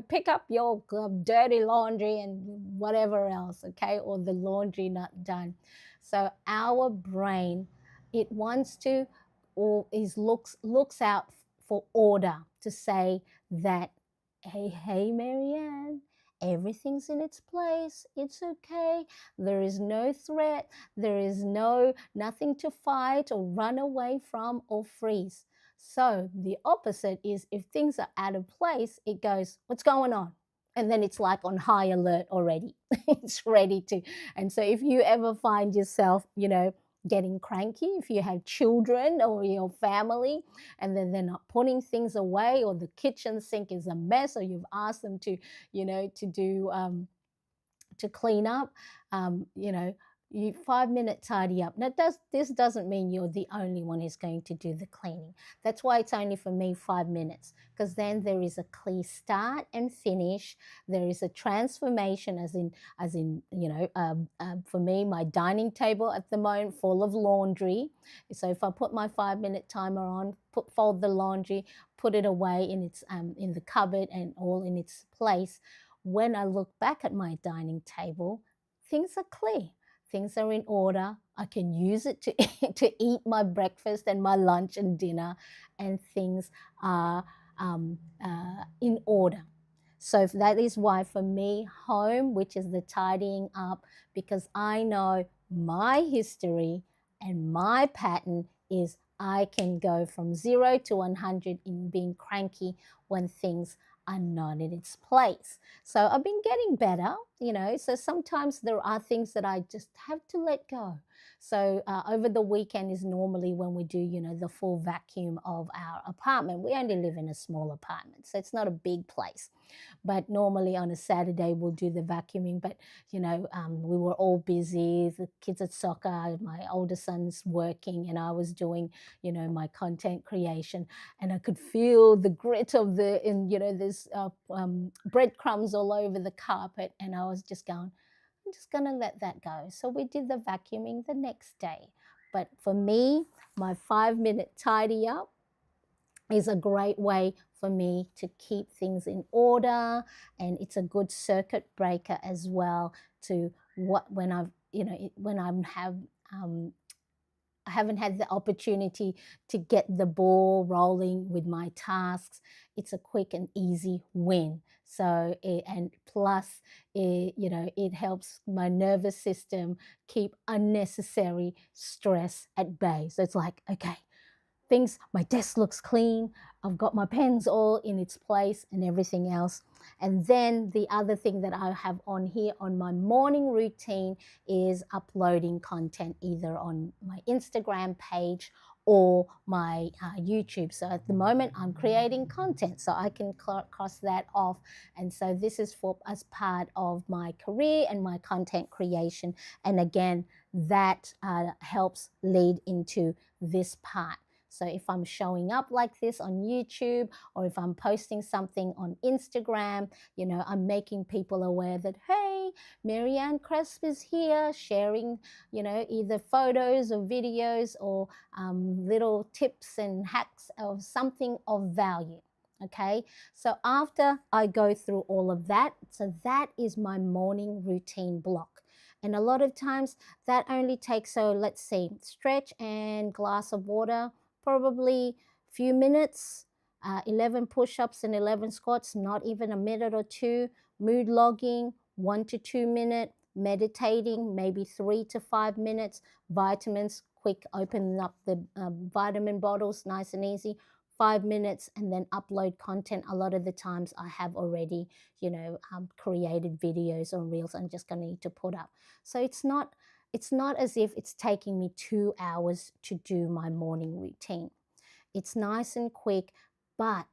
pick up your dirty laundry and whatever else, okay, or the laundry not done. So our brain, it wants to, or looks out for order, to say that, hey, Marianne, everything's in its place. It's okay. There is no threat. There is nothing to fight or run away from or freeze. So the opposite is, if things are out of place, it goes, what's going on? And then it's like on high alert already. It's ready to. And so if you ever find yourself, getting cranky, if you have children or your family and then they're not putting things away, or the kitchen sink is a mess, or you've asked them to, to do to clean up, you know, you 5 minute tidy up. Now, this doesn't mean you're the only one who's going to do the cleaning. That's why it's only for me 5 minutes, because then there is a clear start and finish. There is a transformation, as in for me, my dining table at the moment full of laundry. So if I put my 5 minute timer on, fold the laundry, put it away in its in the cupboard and all in its place. When I look back at my dining table, things are clear. Things are in order. I can use it to, to eat my breakfast and my lunch and dinner, and things are in order. So that is why for me, home, which is the tidying up, because I know my history and my pattern is I can go from 0 to 100 in being cranky when things are not in its place. So I've been getting better, you know. So sometimes there are things that I just have to let go. So over the weekend is normally when we do, you know, the full vacuum of our apartment. We only live in a small apartment, so it's not a big place. But normally on a Saturday we'll do the vacuuming. But we were all busy. The kids at soccer, my older son's working, and I was doing, you know, my content creation, and I could feel the grit of there's breadcrumbs all over the carpet, and I was just going, I'm just gonna let that go. So we did the vacuuming the next day. But for me, my 5 minute tidy up is a great way for me to keep things in order, and it's a good circuit breaker as well to what when I've when I haven't had the opportunity to get the ball rolling with my tasks. It's a quick and easy win. So and plus it helps my nervous system keep unnecessary stress at bay. So it's like, okay, my desk looks clean, I've got my pens all in its place and everything else. And then the other thing that I have on here on my morning routine is uploading content either on my Instagram page or my YouTube. So at the moment I'm creating content, so I can cross that off. And so this is for as part of my career and my content creation. And again, that helps lead into this part. So if I'm showing up like this on YouTube, or if I'm posting something on Instagram, I'm making people aware that, hey, Marianne Cresp is here sharing, either photos or videos or little tips and hacks of something of value. Okay, so after I go through all of that, so that is my morning routine block. And a lot of times that only takes, so let's see, stretch and glass of water, probably a few minutes, 11 push-ups and 11 squats, not even a minute or two. Mood logging, 1 to 2 minutes. Meditating, maybe 3 to 5 minutes. Vitamins, quick, opening up the vitamin bottles, nice and easy, 5 minutes. And then upload content. A lot of the times I have already, created videos or reels I'm just going to need to put up. So it's not as if it's taking me 2 hours to do my morning routine. It's nice and quick, but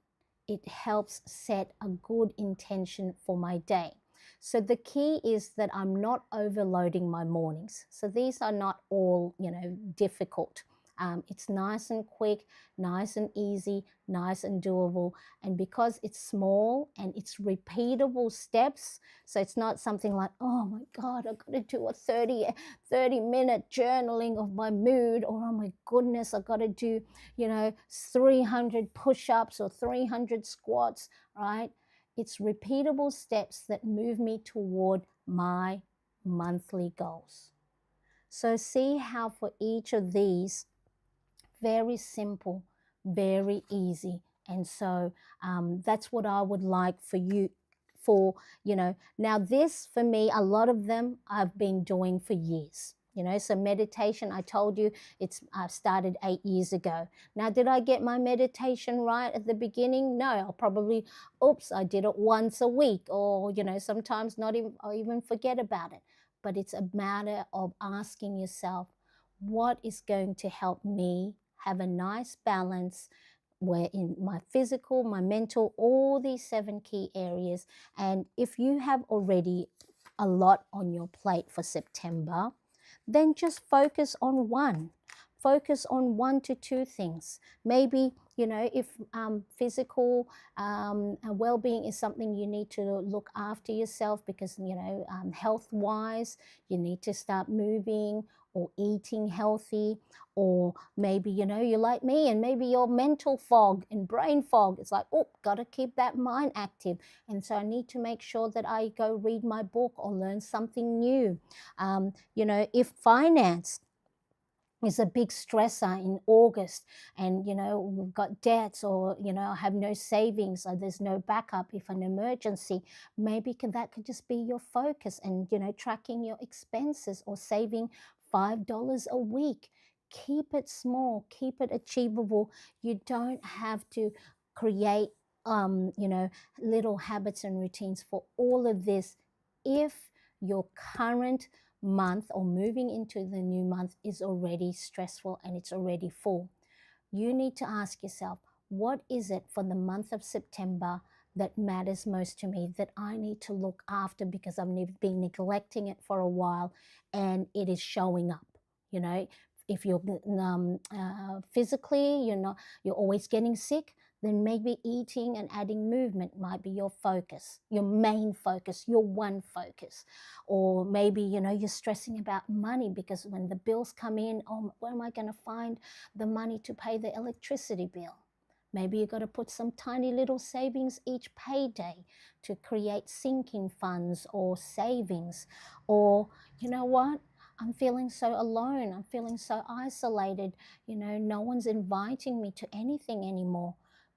it helps set a good intention for my day. So the key is that I'm not overloading my mornings. So these are not all, difficult. It's nice and quick, nice and easy, nice and doable. And because it's small and it's repeatable steps, so it's not something like, oh my God, I've got to do a 30-minute journaling of my mood, or oh my goodness, I've got to do, 300 push-ups or 300 squats, right? It's repeatable steps that move me toward my monthly goals. So see how for each of these, very simple, very easy. And so that's what I would like for you now this for me, a lot of them I've been doing for years. So meditation, I told you I started 8 years ago. Now, did I get my meditation right at the beginning? No, I'll probably, I did it once a week, or, sometimes I'll even forget about it. But it's a matter of asking yourself, what is going to help me have a nice balance where in my physical, my mental, all these 7 key areas. And if you have already a lot on your plate for September, then just focus on one. Focus on 1 to 2 things. Maybe, if physical well-being is something you need to look after yourself because, health-wise, you need to start moving or eating healthy. Or maybe, you're like me and maybe your mental fog and brain fog. It's like, oh, got to keep that mind active. And so I need to make sure that I go read my book or learn something new. If finance is a big stressor in August and we've got debts or I have no savings or there's no backup if an emergency, maybe that could just be your focus and tracking your expenses or saving $5 a week. Keep it small, keep it achievable. You don't have to create little habits and routines for all of this if your current month or moving into the new month is already stressful and it's already full. You need to ask yourself, what is it for the month of September that matters most to me, that I need to look after because I've been neglecting it for a while and it is showing up. If you're physically, you're always getting sick, then maybe eating and adding movement might be your focus, your main focus, your one focus. Or maybe, you're stressing about money because when the bills come in, oh, where am I going to find the money to pay the electricity bill? Maybe you've got to put some tiny little savings each payday to create sinking funds or savings. Or, you know what? I'm feeling so alone. I'm feeling so isolated. No one's inviting me to anything anymore.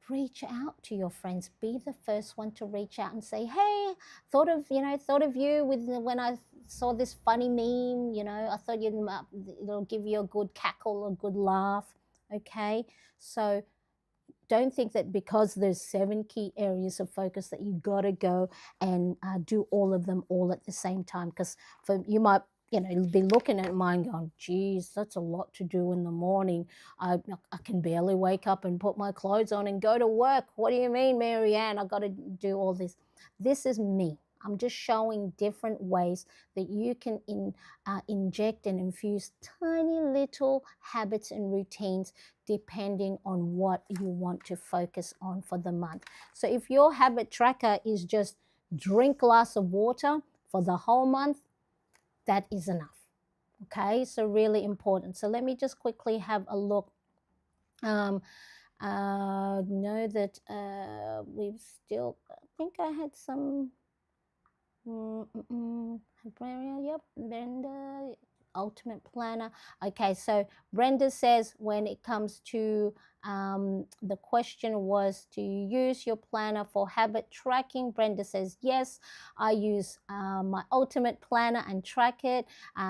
Reach out to your friends. Be the first one to reach out and say, hey, thought of you when I saw this funny meme. I thought it'll give you a good cackle, a good laugh. Okay, so don't think that because there's 7 key areas of focus that you got to go and do all of them all at the same time, because you might be looking at mine going, geez, that's a lot to do in the morning. I can barely wake up and put my clothes on and go to work. What do you mean, Marianne? I got to do all this. This is me. I'm just showing different ways that you can inject and infuse tiny little habits and routines depending on what you want to focus on for the month. So if your habit tracker is just drink a glass of water for the whole month, that is enough. Okay, so really important. So let me just quickly have a look. Know that we've still, I think I had some yep, Brenda, ultimate planner. Okay, so Brenda says when it comes to the question was, do you use your planner for habit tracking? Brenda says yes, I use my ultimate planner and track it.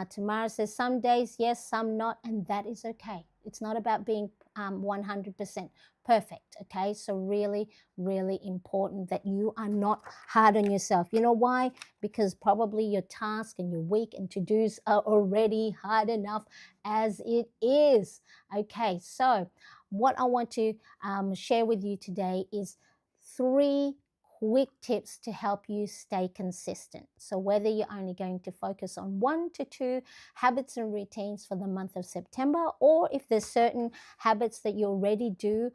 Tamara says some days yes, some not, and that is okay. It's not about being 100% perfect. Okay, so really, really important that you are not hard on yourself. You know why? Because probably your task and your week and to-dos are already hard enough as it is. Okay, so what I want to share with you today is 3 quick tips to help you stay consistent. So whether you're only going to focus on 1 to 2 habits and routines for the month of September, or if there's certain habits that you already do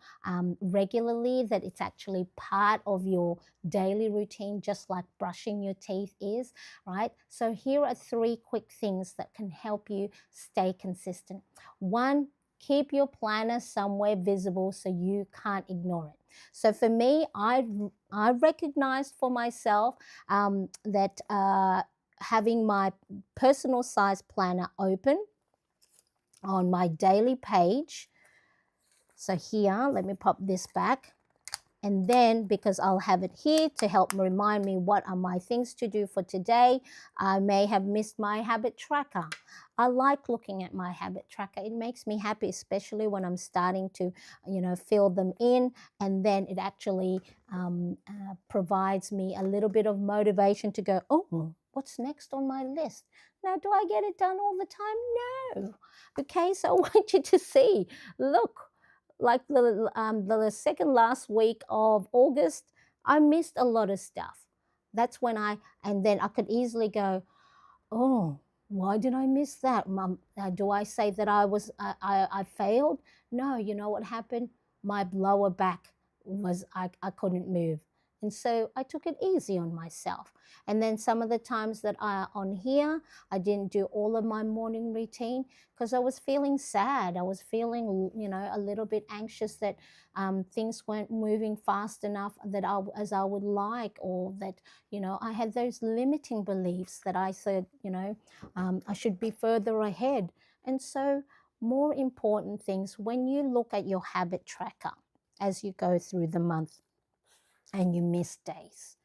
regularly, that it's actually part of your daily routine, just like brushing your teeth is, right? So here are 3 quick things that can help you stay consistent. 1, keep your planner somewhere visible so you can't ignore it. So for me, I recognized for myself that having my personal size planner open on my daily page. So here, let me pop this back. And then, because I'll have it here to help remind me what are my things to do for today, I may have missed my habit tracker. I like looking at my habit tracker. It makes me happy, especially when I'm starting to, fill them in. And then it actually provides me a little bit of motivation to go, oh, what's next on my list? Now, do I get it done all the time? No. Okay, so I want you to see, look, like the second last week of August, I missed a lot of stuff. That's when and then I could easily go, oh, why did I miss that? Do I say that I failed? No, you know what happened? My lower back I couldn't move. And so I took it easy on myself. And then some of the times that on here, I didn't do all of my morning routine because I was feeling sad. I was feeling, a little bit anxious that things weren't moving fast enough as I would like, or that I had those limiting beliefs that I said, I should be further ahead. And so, more important things when you look at your habit tracker as you go through the month and you miss days,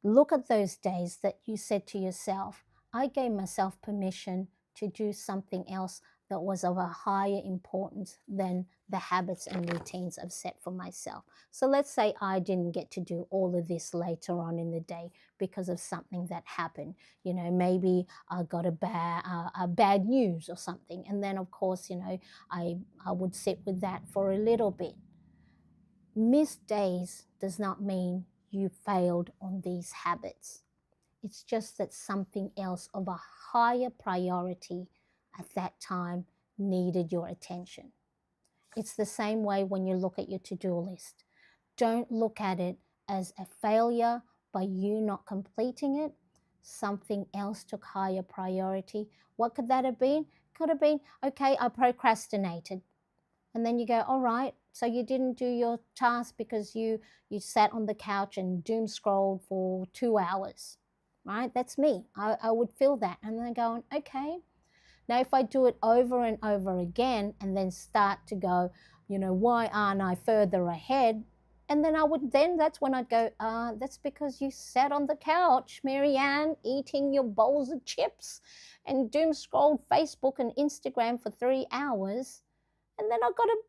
look at those days that you said to yourself, I gave myself permission to do something else that was of a higher importance than the habits and routines I've set for myself. So let's say I didn't get to do all of this later on in the day because of something that happened. Maybe I got a bad news or something. And then, of course, I would sit with that for a little bit. Missed days does not mean you failed on these habits. It's just that something else of a higher priority at that time needed your attention. It's the same way when you look at your to-do list. Don't look at it as a failure by you not completing it. Something else took higher priority. What could that have been? Could have been, okay, I procrastinated. And then you go, all right, so you didn't do your task because you sat on the couch and doom scrolled for 2 hours, right? That's me. I would feel that. And then going, okay, now if I do it over and over again and then start to go, why aren't I further ahead? And then that's when I'd go, that's because you sat on the couch, Marianne, eating your bowls of chips and doom scrolled Facebook and Instagram for 3 hours. And then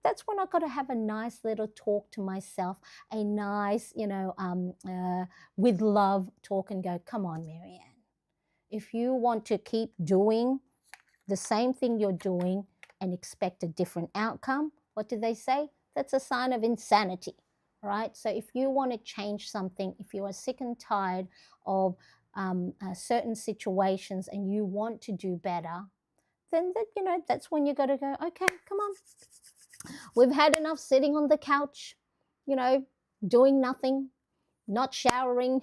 that's when I got to have a nice little talk to myself, a nice, with love talk and go, come on, Marianne. If you want to keep doing the same thing you're doing and expect a different outcome, what do they say? That's a sign of insanity, right? So if you want to change something, if you are sick and tired of certain situations and you want to do better, then that's when you got to go, okay, come on. We've had enough sitting on the couch, doing nothing, not showering,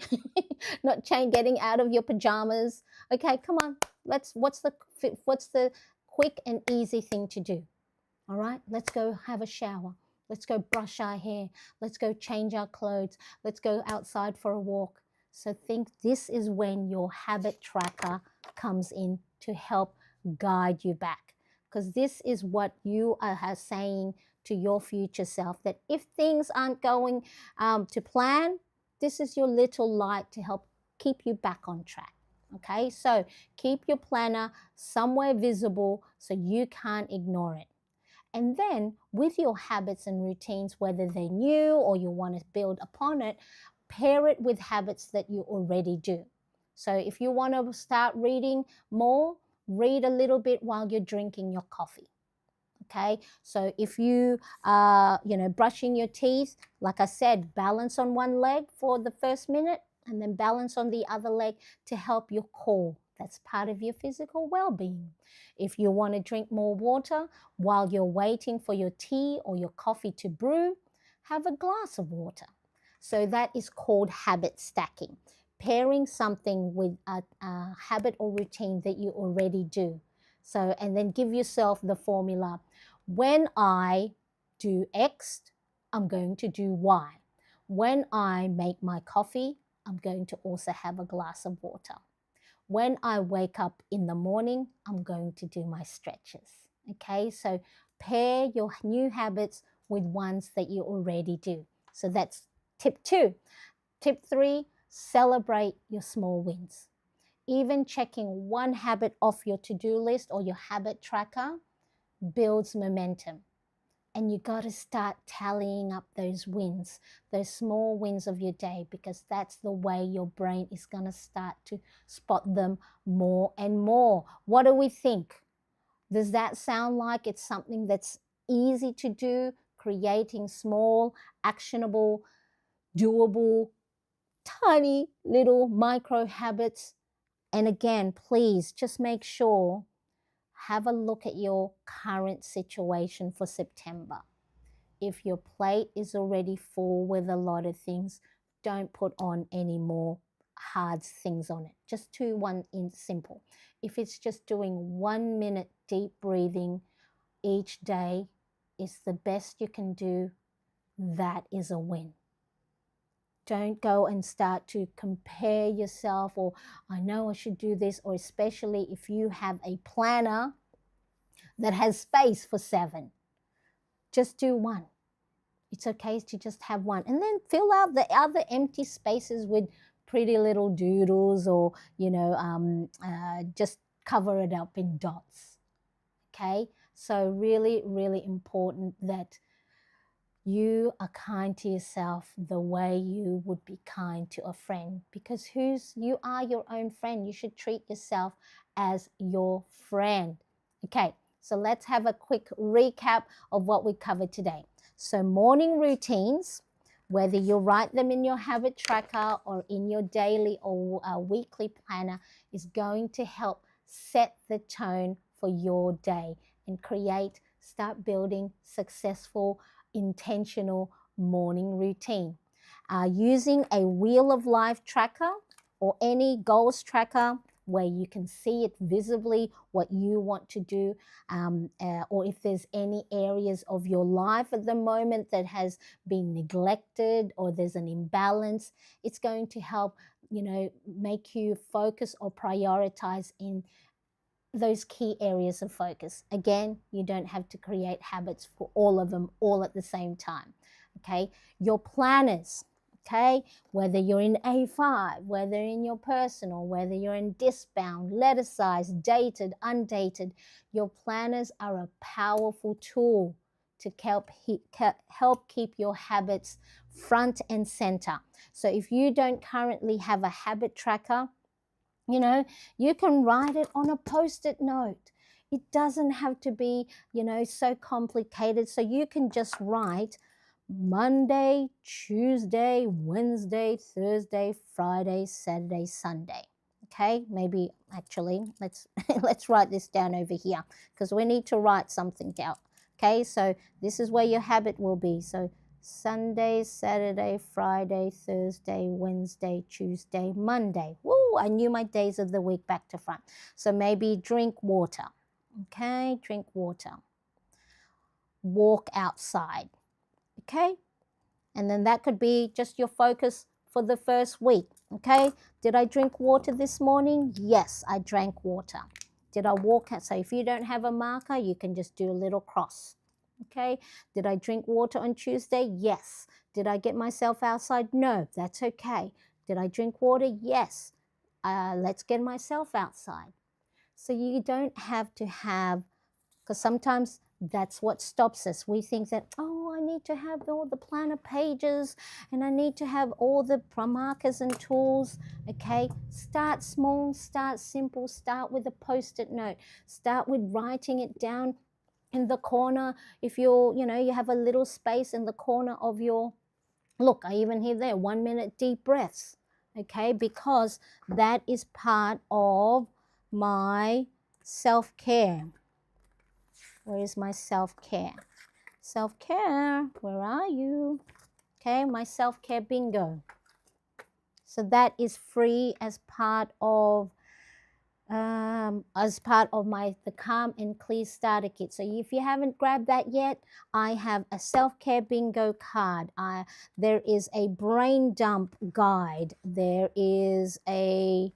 not getting out of your pajamas. Okay, come on. What's the quick and easy thing to do? All right, let's go have a shower. Let's go brush our hair. Let's go change our clothes. Let's go outside for a walk. So this is when your habit tracker comes in to help guide you back. Because this is what you are saying to your future self, that if things aren't going to plan, this is your little light to help keep you back on track. Okay, so keep your planner somewhere visible so you can't ignore it. And then with your habits and routines, whether they're new or you want to build upon it, pair it with habits that you already do. So if you want to start reading more, read a little bit while you're drinking your coffee. Okay, so if you are, brushing your teeth, like I said, balance on one leg for the first minute and then balance on the other leg to help your core. That's part of your physical well-being. If you want to drink more water while you're waiting for your tea or your coffee to brew, have a glass of water. So that is called habit stacking, pairing something with a habit or routine that you already do. So, and then give yourself the formula. When I do X, I'm going to do Y. When I make my coffee, I'm going to also have a glass of water. When I wake up in the morning, I'm going to do my stretches. Okay, so pair your new habits with ones that you already do. So that's tip 2. Tip 3, celebrate your small wins. Even checking one habit off your to-do list or your habit tracker builds momentum. And you got to start tallying up those wins, those small wins of your day, because that's the way your brain is going to start to spot them more and more. What do we think? Does that sound like it's something that's easy to do, creating small, actionable, doable tiny little micro habits. And again, please just make sure, have a look at your current situation for September. If your plate is already full with a lot of things, don't put on any more hard things on it. Just do one in simple. If it's just doing 1 minute deep breathing each day, is the best you can do, that is a win. Don't go and start to compare yourself, or I know I should do this, or especially if you have a planner that has space for 7. Just do one. It's okay to just have one, and then fill out the other empty spaces with pretty little doodles, or just cover it up in dots. Okay, so really, really important that you are kind to yourself the way you would be kind to a friend, because you are your own friend. You should treat yourself as your friend. Okay, so let's have a quick recap of what we covered today. So morning routines, whether you write them in your habit tracker or in your daily or weekly planner, is going to help set the tone for your day and start building successful, intentional morning routine. Using a wheel of life tracker or any goals tracker where you can see it visibly what you want to do, or if there's any areas of your life at the moment that has been neglected or there's an imbalance, it's going to help make you focus or prioritize in those key areas of focus. Again, you don't have to create habits for all of them all at the same time. Okay, your planners, okay, whether you're in A5, whether in your personal, whether you're in discbound, letter size, dated, undated, your planners are a powerful tool to help keep your habits front and center. So if you don't currently have a habit tracker, you can write it on a post-it note. It doesn't have to be, so complicated. So you can just write Monday, Tuesday, Wednesday, Thursday, Friday, Saturday, Sunday. Okay, maybe actually let's write this down over here, because we need to write something down. Okay, so this is where your habit will be. So Sunday, Saturday, Friday, Thursday, Wednesday, Tuesday, Monday. Woo, I knew my days of the week back to front. So maybe drink water. Okay, drink water. Walk outside. Okay, and then that could be just your focus for the first week. Okay, did I drink water this morning? Yes, I drank water. Did I walk out? So if you don't have a marker, you can just do a little cross. Okay, did I drink water on Tuesday? Yes. Did I get myself outside? No, that's okay. Did I drink water? Yes. Let's get myself outside. So you don't have to have, because sometimes that's what stops us. We think that, oh, I need to have all the planner pages and I need to have all the markers and tools. Okay, start small, start simple, start with a post-it note, start with writing it down in the corner. If you have a little space in the corner of your, look, I even hear there 1 minute deep breaths. Okay, because that is part of my self-care. Where is my self-care? Self-care, where are you? Okay, my self-care bingo. So that is free as part of the Calm and Clear Starter Kit. So if you haven't grabbed that yet, I have a self-care bingo card. There is a brain dump guide. There is a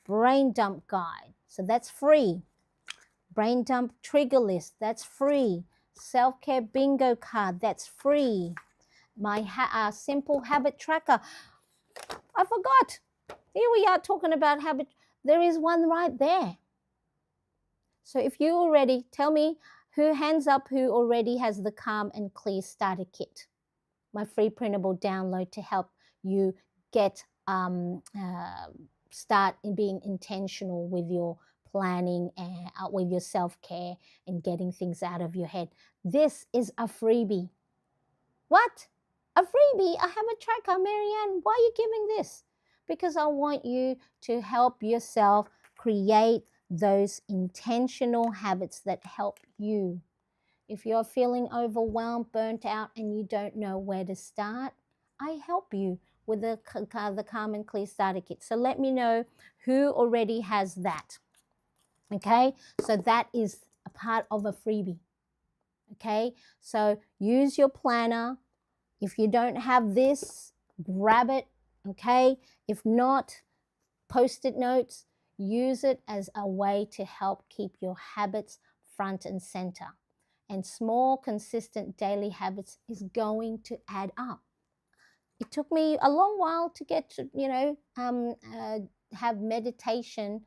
brain dump guide. So that's free. Brain dump trigger list, that's free. Self-care bingo card, that's free. My simple habit tracker. I forgot. Here we are talking about habit. There is one right there. So if you already, tell me hands up who already has the Calm and Clear Starter Kit, my free printable download to help you get start in being intentional with your planning and with your self-care and getting things out of your head. This is a freebie. What? A freebie, a habit tracker. Marianne, why are you giving this? Because I want you to help yourself create those intentional habits that help you. If you're feeling overwhelmed, burnt out, and you don't know where to start, I help you with the Calm and Clear Starter Kit. So let me know who already has that. Okay, so that is a part of a freebie. Okay, so use your planner. If you don't have this, grab it. Okay, if not, post-it notes. Use it as a way to help keep your habits front and center. And small, consistent daily habits is going to add up. It took me a long while to get to, have meditation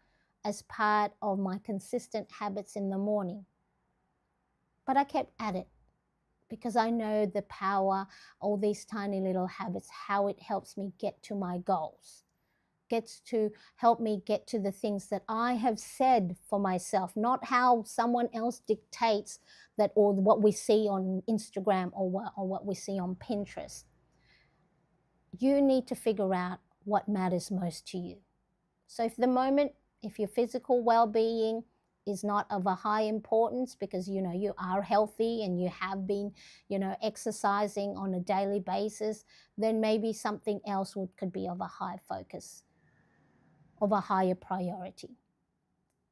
as part of my consistent habits in the morning. But I kept at it because I know the power, all these tiny little habits, how it helps me get to my goals, gets to help me get to the things that I have said for myself, not how someone else dictates that, or what we see on Instagram, or what we see on Pinterest. You need to figure out what matters most to you. So if your physical well-being is not of a high importance because you are healthy and you have been exercising on a daily basis, then maybe something else could be of a high focus, of a higher priority.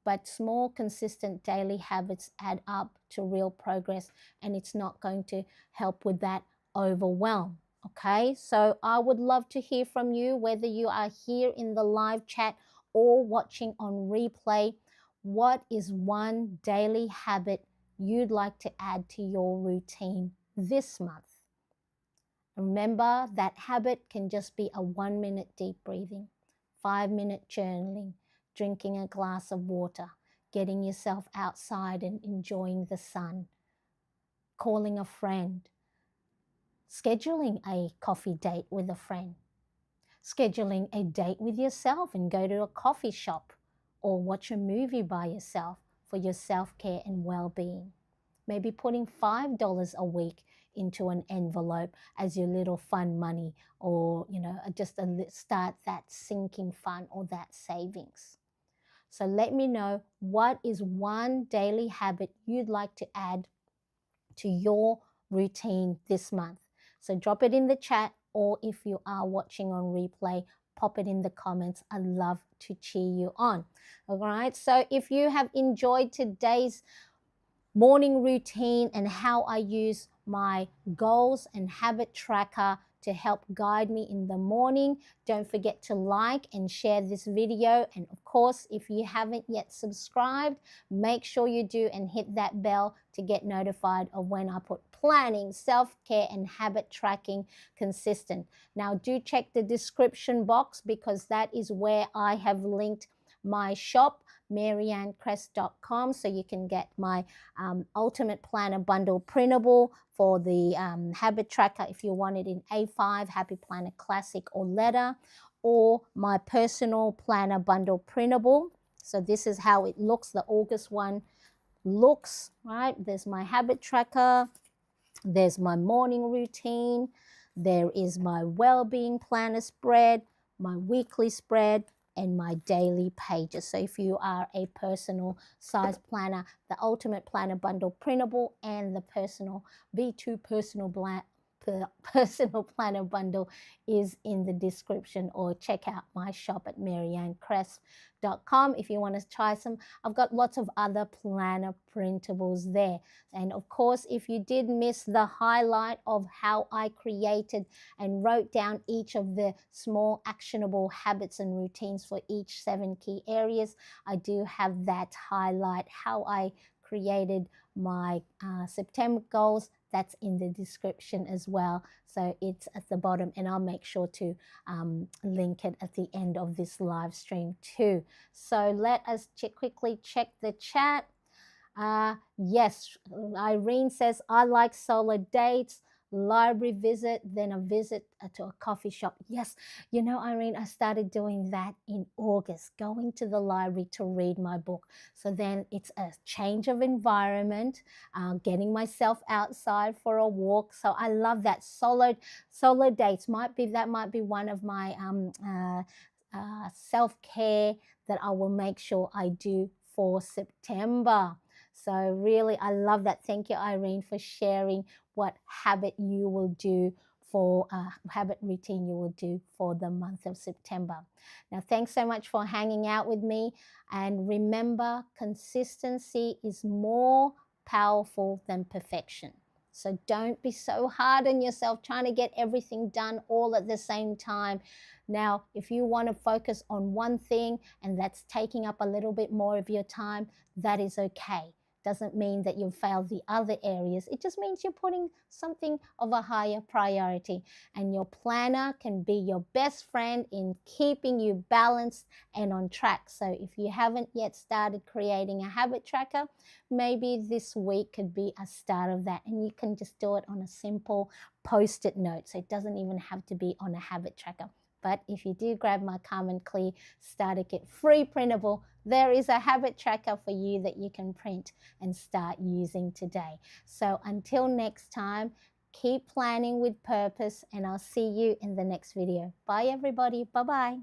But small, consistent daily habits add up to real progress, and it's not going to help with that overwhelm. Okay, so I would love to hear from you, whether you are here in the live chat or watching on replay. What is one daily habit you'd like to add to your routine this month? Remember, that habit can just be a 1-minute deep breathing, 5-minute journaling, drinking a glass of water, getting yourself outside and enjoying the sun, calling a friend, scheduling a coffee date with a friend, scheduling a date with yourself and go to a coffee shop or watch a movie by yourself for your self-care and well-being. Maybe putting $5 a week into an envelope as your little fun money, or just start that sinking fund or that savings. So let me know, what is one daily habit you'd like to add to your routine this month? So drop it in the chat, or if you are watching on replay, pop it in the comments. I'd love to cheer you on. All right, so if you have enjoyed today's morning routine and how I use my goals and habit tracker to help guide me in the morning, don't forget to like and share this video. And of course, if you haven't yet subscribed, make sure you do and hit that bell to get notified of when I put planning, self-care, and habit tracking consistent. Now, do check the description box because that is where I have linked my shop, mariannecrest.com, so you can get my Ultimate Planner Bundle printable for the habit tracker if you want it in A5, Happy Planner Classic or letter, or my Personal Planner Bundle printable. So this is how it looks. The August one looks, right? There's my habit tracker. There's my morning routine. There is my well-being planner spread, my weekly spread, and my daily pages. So if you are a personal size planner, the Ultimate Planner Bundle printable and the personal V2 personal planner bundle is in the description, or check out my shop at mariannecrest.com if you want to try some. I've got lots of other planner printables there. And of course, if you did miss the highlight of how I created and wrote down each of the small actionable habits and routines for each 7 key areas, I do have that highlight, how I created my September goals. That's in the description as well. So it's at the bottom, and I'll make sure to link it at the end of this live stream too. So let us quickly check the chat. Yes, Irene says, I like solo dates. library visit, then a visit to a coffee shop. Yes, you know, Irene, I started doing that in August, going to the library to read my book. So then it's a change of environment, getting myself outside for a walk. So I love that. Solo dates might be, that might be one of my self-care that I will make sure I do for September. So really, I love that. Thank you, Irene, for sharing what habit you will do for habit routine you will do for the month of September. Now, thanks so much for hanging out with me. And remember, consistency is more powerful than perfection. So don't be so hard on yourself trying to get everything done all at the same time. Now, if you want to focus on one thing and that's taking up a little bit more of your time, that is okay. Doesn't mean that you've failed the other areas. It just means you're putting something of a higher priority. And your planner can be your best friend in keeping you balanced and on track. So if you haven't yet started creating a habit tracker, maybe this week could be a start of that. And you can just do it on a simple post-it note. So it doesn't even have to be on a habit tracker. But if you do grab my Calm and Clear Starter Kit free printable, there is a habit tracker for you that you can print and start using today. So until next time, keep planning with purpose, and I'll see you in the next video. Bye everybody. Bye-bye.